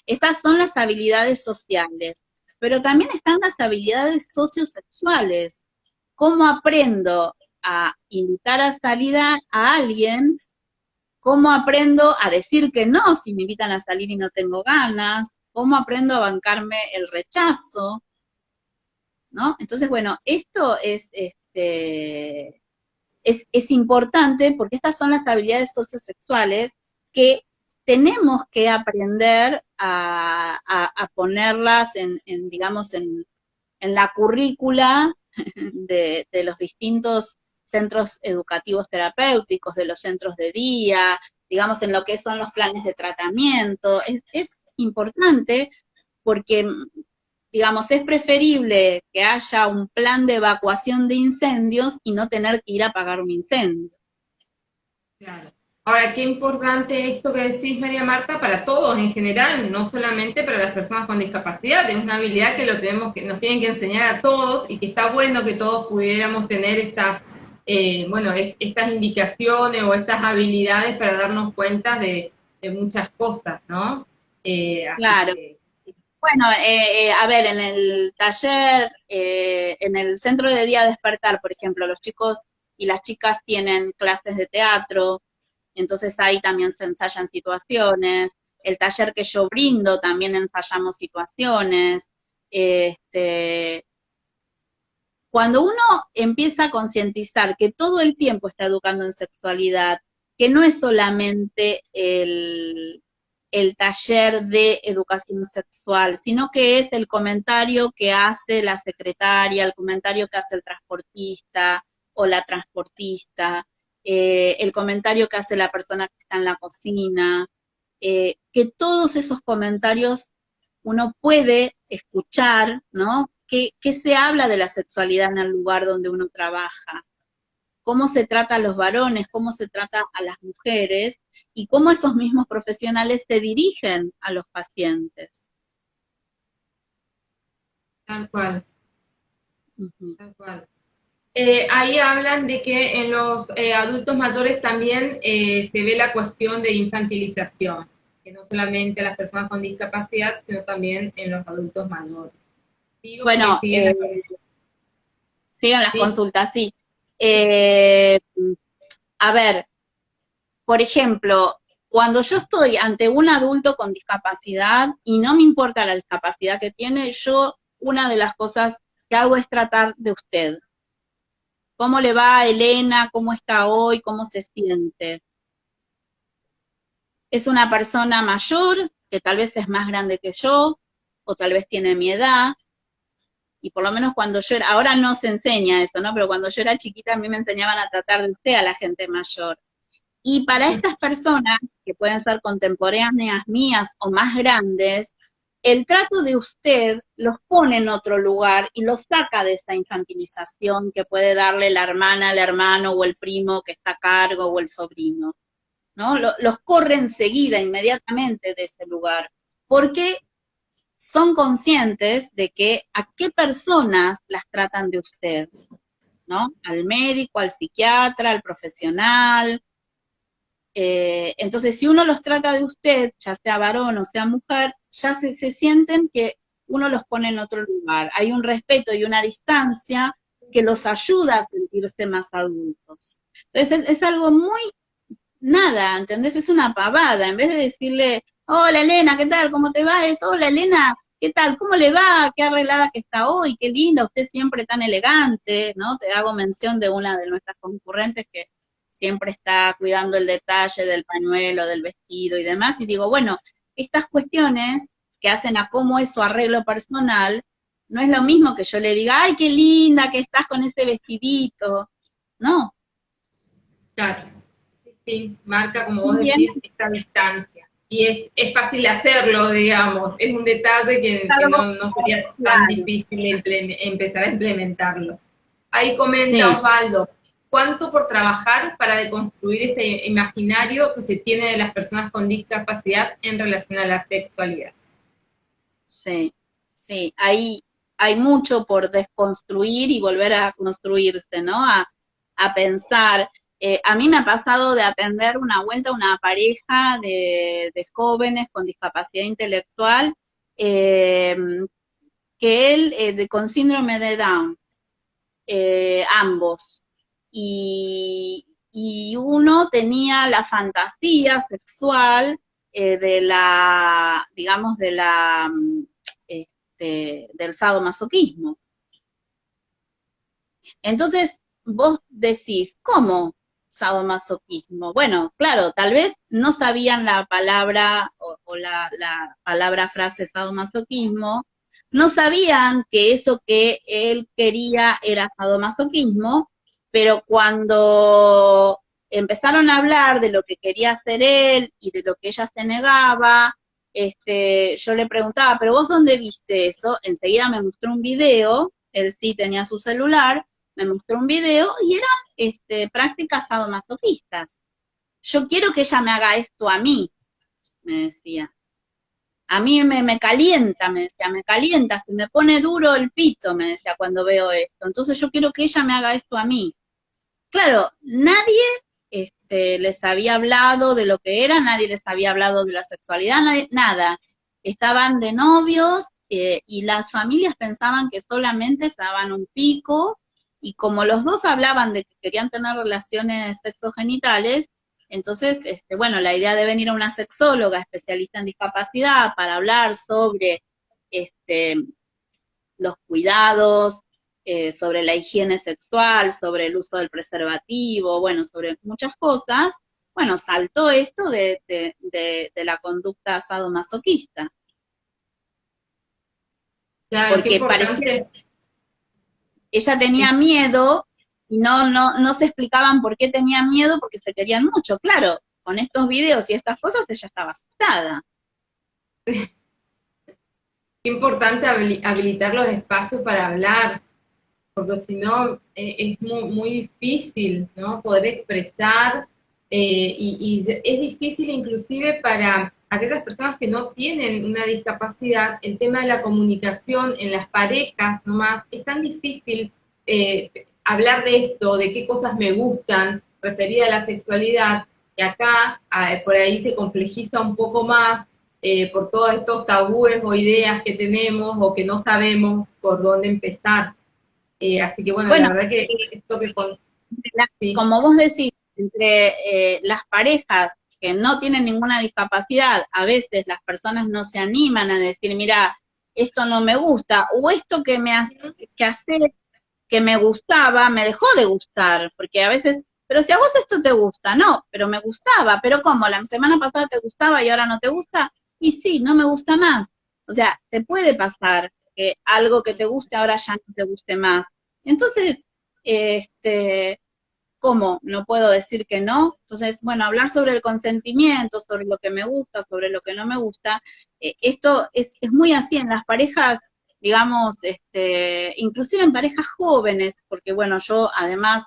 S2: Estas son las habilidades sociales, pero también están las habilidades sociosexuales. ¿Cómo aprendo a invitar a salir a alguien? ¿Cómo aprendo a decir que no si me invitan a salir y no tengo ganas? ¿Cómo aprendo a bancarme el rechazo? ¿No? Entonces, bueno, esto es importante porque estas son las habilidades sociosexuales que tenemos que aprender a ponerlas digamos, en la currícula de los distintos centros educativos terapéuticos, de los centros de día, digamos, en lo que son los planes de tratamiento. Es importante porque, digamos, es preferible que haya un plan de evacuación de incendios y no tener que ir a apagar un incendio.
S1: Claro. Ahora, qué importante esto que decís, María Marta, para todos en general, no solamente para las personas con discapacidad. Es una habilidad que nos tienen que enseñar a todos y que está bueno que todos pudiéramos tener estas indicaciones o estas habilidades para darnos cuenta de muchas cosas, ¿no? Así
S2: Claro.
S1: que...
S2: Bueno, a ver, en el taller, en el centro de día despertar, por ejemplo, los chicos y las chicas tienen clases de teatro, entonces ahí también se ensayan situaciones. El taller que yo brindo también ensayamos situaciones. Cuando uno empieza a concientizar que todo el tiempo está educando en sexualidad, que no es solamente el taller de educación sexual, sino que es el comentario que hace la secretaria, el comentario que hace el transportista o la transportista, el comentario que hace la persona que está en la cocina, que todos esos comentarios uno puede escuchar, ¿no? ¿Qué se habla de la sexualidad en el lugar donde uno trabaja? ¿Cómo se trata a los varones? ¿Cómo se trata a las mujeres? Y cómo esos mismos profesionales se dirigen a los pacientes.
S1: Tal cual,
S2: Uh-huh.
S1: tal cual. Ahí hablan de que en los adultos mayores también se ve la cuestión de infantilización, que no solamente a las personas con discapacidad, sino también en los adultos mayores. Sigo porque
S2: Bueno, sigan las
S1: ¿sí?
S2: consultas, sí. A ver, por ejemplo, cuando yo estoy ante un adulto con discapacidad y no me importa la discapacidad que tiene, yo una de las cosas que hago es tratar de usted. ¿Cómo le va a Elena? ¿Cómo está hoy? ¿Cómo se siente? Es una persona mayor, que tal vez es más grande que yo, o tal vez tiene mi edad, y por lo menos cuando yo era, ahora no se enseña eso, ¿no? Pero cuando yo era chiquita a mí me enseñaban a tratar de usted a la gente mayor. Y para estas personas, que pueden ser contemporáneas mías o más grandes, el trato de usted los pone en otro lugar y los saca de esa infantilización que puede darle la hermana, el hermano o el primo que está a cargo o el sobrino, ¿no? Los corre enseguida, inmediatamente de ese lugar, porque son conscientes de que a qué personas las tratan de usted, ¿no? Al médico, al psiquiatra, al profesional. Entonces, si uno los trata de usted, ya sea varón o sea mujer, ya se sienten que uno los pone en otro lugar. Hay un respeto y una distancia que los ayuda a sentirse más adultos. Entonces, es algo muy nada, ¿entendés? Es una pavada. En vez de decirle, hola Elena, ¿qué tal? ¿Cómo te va? Es, hola Elena, ¿qué tal? ¿Cómo le va? Qué arreglada que está hoy, qué linda, usted siempre tan elegante, ¿no? Te hago mención de una de nuestras concurrentes que siempre está cuidando el detalle del pañuelo, del vestido y demás, y digo, bueno, estas cuestiones que hacen a cómo es su arreglo personal, no es lo mismo que yo le diga, ay, qué linda que estás con ese vestidito, no.
S1: Claro, sí, sí, marca, como vos
S2: Bien,
S1: decís, esta distancia. Y es fácil hacerlo, digamos, es un detalle que no sería tan
S2: claro,
S1: difícil empezar a implementarlo. Ahí comenta
S2: sí,
S1: Osvaldo, ¿cuánto por trabajar para deconstruir este imaginario que se tiene de las personas con discapacidad en relación a la sexualidad?
S2: sí, sí, hay mucho por desconstruir y volver a construirse, ¿no? A pensar. A mí me ha pasado de atender una vuelta a una pareja de jóvenes con discapacidad intelectual, eh, que él con síndrome de Down, ambos. Y uno tenía la fantasía sexual de la, digamos, de la, del sadomasoquismo. Entonces, vos decís, ¿cómo sadomasoquismo? Bueno, claro, tal vez no sabían la palabra o la palabra frase sadomasoquismo, no sabían que eso que él quería era sadomasoquismo, pero cuando empezaron a hablar de lo que quería hacer él y de lo que ella se negaba, yo le preguntaba, ¿pero vos dónde viste eso? Enseguida me mostró un video, él sí tenía su celular, me mostró un video y eran prácticas sadomasoquistas. Yo quiero que ella me haga esto a mí, me decía. A mí me calienta, me decía, me calienta, se me pone duro el pito, me decía cuando veo esto. Entonces yo quiero que ella me haga esto a mí. Claro, nadie les había hablado de lo que era, nadie les había hablado de la sexualidad, nadie, nada. Estaban de novios y las familias pensaban que solamente se daban un pico y como los dos hablaban de que querían tener relaciones sexogenitales, entonces, bueno, la idea de venir a una sexóloga especialista en discapacidad para hablar sobre este, los cuidados, sobre la higiene sexual, sobre el uso del preservativo, bueno, sobre muchas cosas, bueno, saltó esto de la conducta sadomasoquista,
S1: Claro, qué
S2: porque parecía
S1: importante.
S2: ella tenía miedo y no se explicaban por qué tenía miedo, porque se querían mucho, claro, con estos videos y estas cosas ella estaba asustada.
S1: Qué importante habilitar los espacios para hablar, porque si no es muy difícil, ¿no? Poder expresar y es difícil inclusive para aquellas personas que no tienen una discapacidad, el tema de la comunicación en las parejas nomás, es tan difícil hablar de esto, de qué cosas me gustan, referida a la sexualidad, que acá por ahí se complejiza un poco más por todos estos tabúes o ideas que tenemos o que no sabemos por dónde empezar. Así que bueno,
S2: Bueno,
S1: la verdad que esto que con... Sí,
S2: como vos decís, entre las parejas que no tienen ninguna discapacidad, a veces las personas no se animan a decir, mira, esto no me gusta, o esto que hace que me gustaba, me dejó de gustar, porque a veces, pero si a vos esto te gusta, no, pero me gustaba, pero ¿cómo? La semana pasada te gustaba y ahora no te gusta, y sí, no me gusta más. O sea, te puede pasar que algo que te guste ahora ya no te guste más. Entonces, ¿cómo? No puedo decir que no. Entonces, bueno, hablar sobre el consentimiento, sobre lo que me gusta, sobre lo que no me gusta, esto es muy así en las parejas, digamos, inclusive en parejas jóvenes, porque bueno, yo además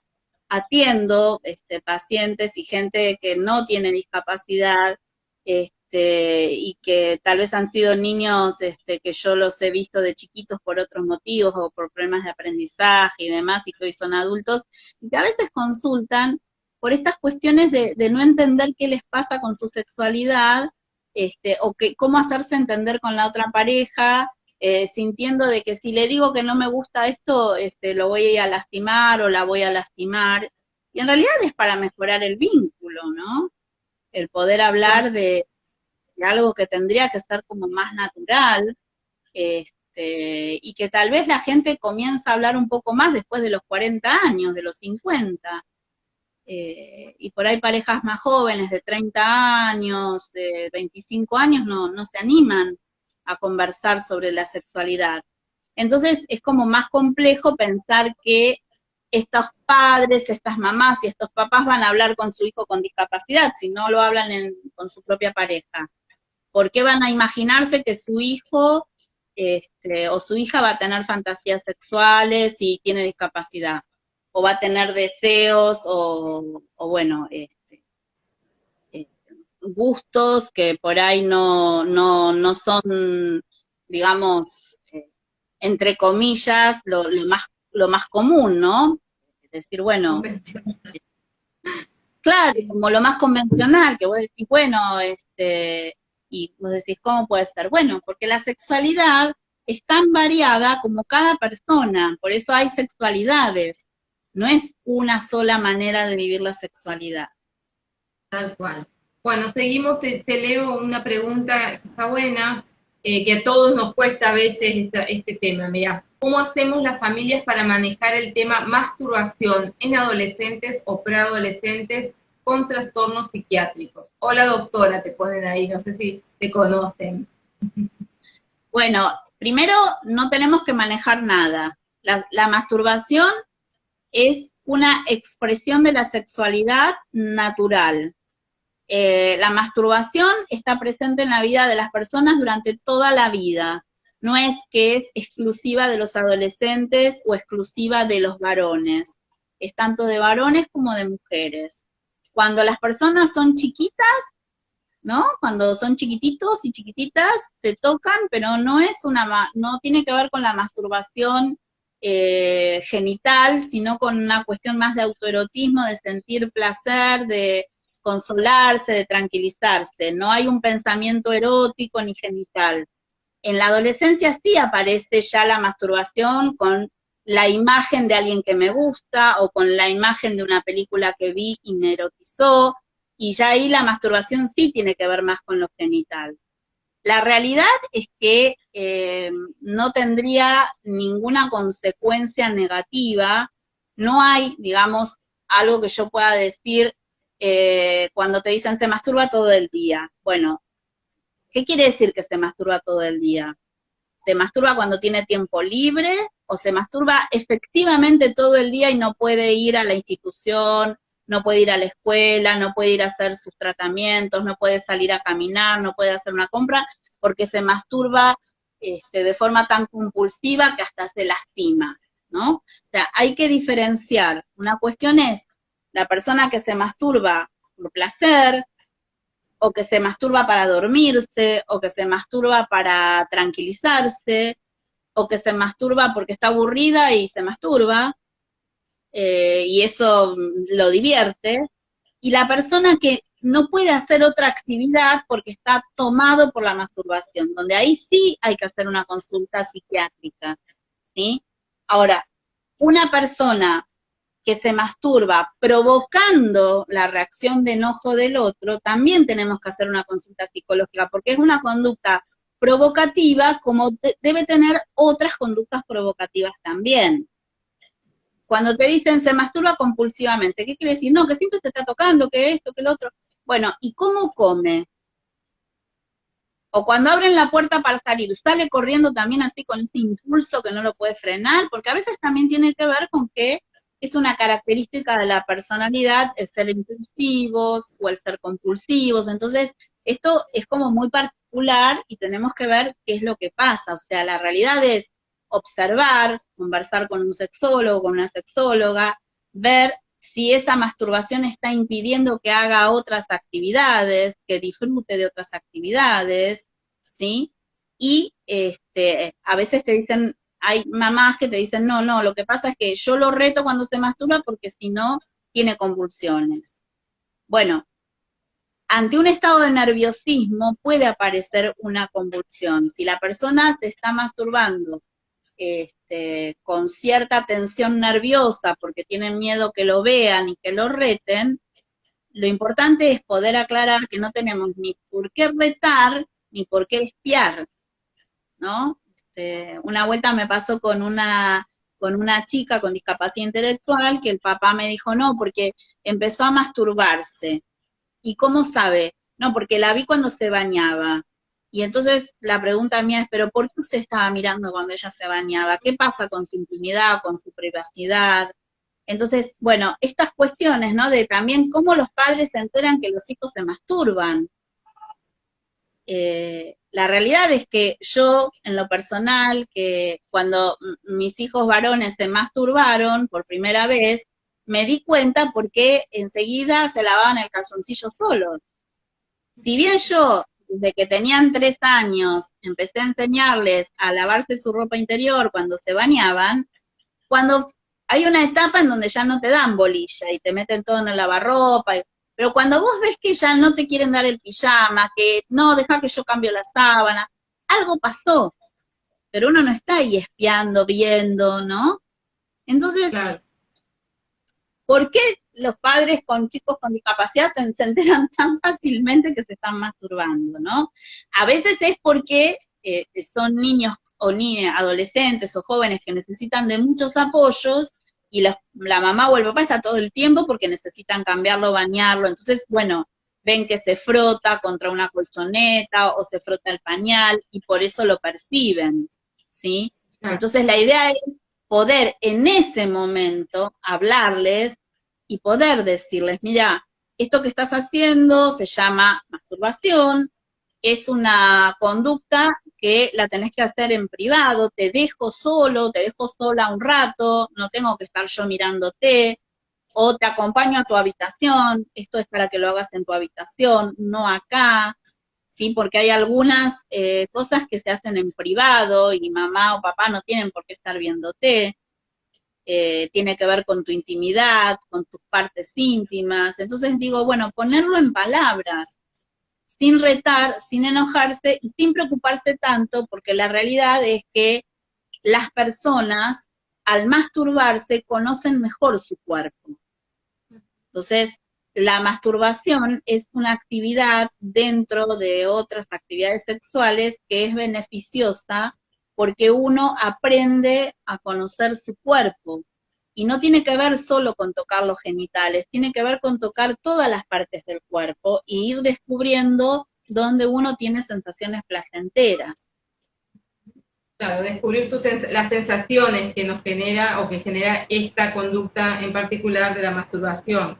S2: atiendo pacientes y gente que no tiene discapacidad, y que tal vez han sido niños que yo los he visto de chiquitos por otros motivos o por problemas de aprendizaje y demás, y que hoy son adultos, y que a veces consultan por estas cuestiones de no entender qué les pasa con su sexualidad, o que, cómo hacerse entender con la otra pareja, sintiendo de que si le digo que no me gusta esto, lo voy a lastimar o la voy a lastimar. Y en realidad es para mejorar el vínculo, ¿no? El poder hablar de algo que tendría que ser como más natural, y que tal vez la gente comienza a hablar un poco más después de los 40 años, de los 50. Y por ahí parejas más jóvenes, de 30 años, de 25 años, no se animan a conversar sobre la sexualidad. Entonces es como más complejo pensar que estos padres, estas mamás y estos papás van a hablar con su hijo con discapacidad, si no lo hablan con su propia pareja. ¿Por qué van a imaginarse que su hijo o su hija va a tener fantasías sexuales y tiene discapacidad? O va a tener deseos o bueno, gustos que por ahí no son, digamos, entre comillas, lo más común, ¿no? Es decir, bueno, claro, como lo más convencional, que vos decís, bueno, y vos decís, ¿cómo puede ser? Bueno, porque la sexualidad es tan variada como cada persona, por eso hay sexualidades, no es una sola manera de vivir la sexualidad.
S1: Tal cual. Bueno, seguimos, te leo una pregunta que está buena, que a todos nos cuesta a veces este tema. Mira, ¿cómo hacemos las familias para manejar el tema masturbación en adolescentes o preadolescentes con trastornos psiquiátricos? Hola doctora, te ponen ahí, no sé si te conocen.
S2: Bueno, primero no tenemos que manejar nada. La masturbación es una expresión de la sexualidad natural. La masturbación está presente en la vida de las personas durante toda la vida. No es que es exclusiva de los adolescentes o exclusiva de los varones. Es tanto de varones como de mujeres. Cuando las personas son chiquitas, ¿no? Cuando son chiquititos y chiquititas, se tocan, pero no tiene que ver con la masturbación genital, sino con una cuestión más de autoerotismo, de sentir placer, de consolarse, de tranquilizarse. No hay un pensamiento erótico ni genital. En la adolescencia sí aparece ya la masturbación con la imagen de alguien que me gusta o con la imagen de una película que vi y me erotizó, y ya ahí la masturbación sí tiene que ver más con lo genital. La realidad es que no tendría ninguna consecuencia negativa, no hay, digamos, algo que yo pueda decir cuando te dicen se masturba todo el día. Bueno, ¿qué quiere decir que se masturba todo el día? ¿Se masturba cuando tiene tiempo libre o se masturba efectivamente todo el día y no puede ir a la institución, no puede ir a la escuela, no puede ir a hacer sus tratamientos, no puede salir a caminar, no puede hacer una compra, porque se masturba de forma tan compulsiva que hasta se lastima, ¿no? O sea, hay que diferenciar. Una cuestión es la persona que se masturba por placer, o que se masturba para dormirse, o que se masturba para tranquilizarse, o que se masturba porque está aburrida y se masturba, y eso lo divierte, y la persona que no puede hacer otra actividad porque está tomado por la masturbación, donde ahí sí hay que hacer una consulta psiquiátrica, ¿sí? Ahora, una persona que se masturba provocando la reacción de enojo del otro, también tenemos que hacer una consulta psicológica, porque es una conducta provocativa como debe tener otras conductas provocativas también. Cuando te dicen se masturba compulsivamente, ¿qué quiere decir? No, que siempre se está tocando, que esto, que lo otro. Bueno, ¿y cómo come? O cuando abren la puerta para salir, sale corriendo también así con ese impulso que no lo puede frenar, porque a veces también tiene que ver con que es una característica de la personalidad el ser impulsivos o el ser compulsivos. Entonces, esto es como muy particular y tenemos que ver qué es lo que pasa. O sea, la realidad es observar, conversar con un sexólogo, con una sexóloga, ver si esa masturbación está impidiendo que haga otras actividades, que disfrute de otras actividades, ¿sí? Y a veces te dicen, hay mamás que te dicen, no, lo que pasa es que yo lo reto cuando se masturba porque si no, tiene convulsiones. Bueno, ante un estado de nerviosismo puede aparecer una convulsión. Si la persona se está masturbando con cierta tensión nerviosa porque tienen miedo que lo vean y que lo reten, lo importante es poder aclarar que no tenemos ni por qué retar ni por qué espiar, ¿no? una vuelta me pasó con una chica con discapacidad intelectual que el papá me dijo no, porque empezó a masturbarse. ¿Y cómo sabe? No, porque la vi cuando se bañaba. Y entonces la pregunta mía es, ¿pero por qué usted estaba mirando cuando ella se bañaba? ¿Qué pasa con su intimidad, con su privacidad? Entonces, bueno, estas cuestiones, ¿no? De también cómo los padres se enteran que los hijos se masturban. La realidad es que yo, en lo personal, que cuando mis hijos varones se masturbaron por primera vez, me di cuenta porque enseguida se lavaban el calzoncillo solos. Si bien yo, desde que tenían 3 años, empecé a enseñarles a lavarse su ropa interior cuando se bañaban, cuando hay una etapa en donde ya no te dan bolilla y te meten todo en el lavarropa, pero cuando vos ves que ya no te quieren dar el pijama, que no, deja que yo cambio la sábana, algo pasó, pero uno no está ahí espiando, viendo, ¿no? Entonces,
S1: Claro.
S2: ¿por qué los padres con chicos con discapacidad se enteran tan fácilmente que se están masturbando, ¿no? A veces es porque son niños o niñas, adolescentes o jóvenes que necesitan de muchos apoyos y la mamá o el papá está todo el tiempo porque necesitan cambiarlo, bañarlo. Entonces, bueno, ven que se frota contra una colchoneta o se frota el pañal y por eso lo perciben, ¿sí?
S1: Claro.
S2: Entonces la idea es poder en ese momento hablarles y poder decirles, mira, esto que estás haciendo se llama masturbación, es una conducta que la tenés que hacer en privado, te dejo solo, te dejo sola un rato, no tengo que estar yo mirándote, o te acompaño a tu habitación, esto es para que lo hagas en tu habitación, no acá, ¿sí? Porque hay algunas cosas que se hacen en privado y mamá o papá no tienen por qué estar viéndote, tiene que ver con tu intimidad, con tus partes íntimas. Entonces digo, bueno, ponerlo en palabras, sin retar, sin enojarse y sin preocuparse tanto, porque la realidad es que las personas, al masturbarse, conocen mejor su cuerpo. Entonces, la masturbación es una actividad dentro de otras actividades sexuales que es beneficiosa porque uno aprende a conocer su cuerpo. Y no tiene que ver solo con tocar los genitales, tiene que ver con tocar todas las partes del cuerpo e ir descubriendo dónde uno tiene sensaciones placenteras.
S1: Claro, descubrir las sensaciones que nos genera o que genera esta conducta en particular de la masturbación.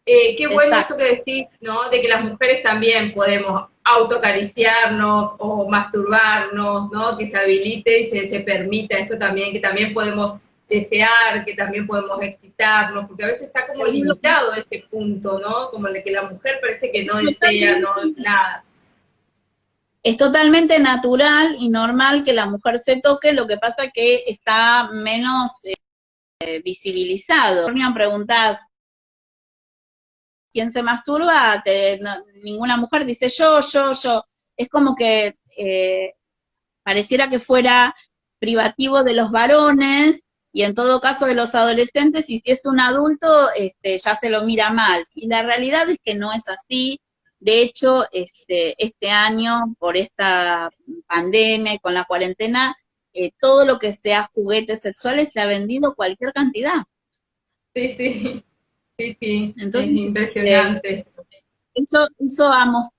S1: Qué bueno esto
S2: Exacto.
S1: que decís, ¿no? De que las mujeres también podemos autocariciarnos o masturbarnos, ¿no? Que se habilite y se permita esto también, que también podemos desear, que también podemos excitarnos, porque a veces está como limitado este punto, ¿no? Como de que la mujer parece que no desea, no, nada.
S2: Es totalmente natural y normal que la mujer se toque, lo que pasa que está menos visibilizado. Me preguntás, ¿quién se masturba? Ninguna mujer dice yo. Es como que pareciera que fuera privativo de los varones y en todo caso de los adolescentes, y si es un adulto, ya se lo mira mal. Y la realidad es que no es así. De hecho, este año, por esta pandemia y con la cuarentena, todo lo que sea juguetes sexuales se ha vendido cualquier cantidad.
S1: Sí, sí, sí, sí, es
S2: Entonces,
S1: impresionante.
S2: eso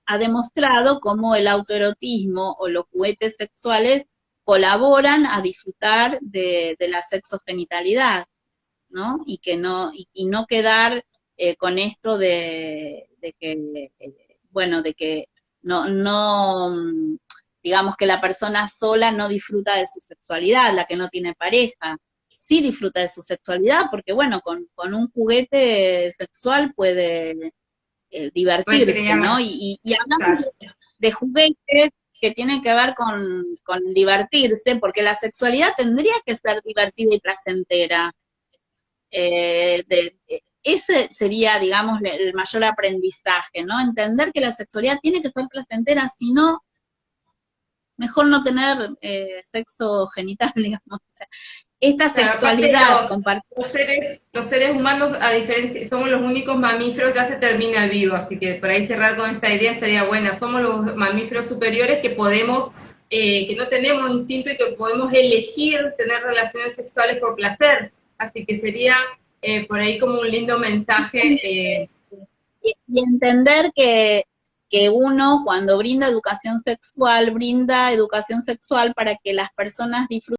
S2: ha demostrado cómo el autoerotismo o los juguetes sexuales colaboran a disfrutar de la sexogenitalidad, ¿no? Y que no, y no quedar con esto de que, bueno, de que no, digamos que la persona sola no disfruta de su sexualidad, la que no tiene pareja. Sí disfruta de su sexualidad, porque bueno, con un juguete sexual puede divertirse, ¿no?
S1: Recrear.
S2: Y hablamos de juguetes que tienen que ver con divertirse, porque la sexualidad tendría que ser divertida y placentera. Ese sería, digamos, el mayor aprendizaje, ¿no? Entender que la sexualidad tiene que ser placentera, si no, mejor no tener sexo genital, digamos. O sea, esta
S1: Claro, aparte
S2: sexualidad compartida.
S1: los seres humanos, a diferencia, somos los únicos mamíferos, ya se termina el vivo, así que por ahí cerrar con esta idea estaría buena. Somos los mamíferos superiores que podemos que no tenemos instinto y que podemos elegir tener relaciones sexuales por placer. Así que sería por ahí como un lindo mensaje.
S2: Y entender que uno cuando brinda educación sexual para que las personas disfruten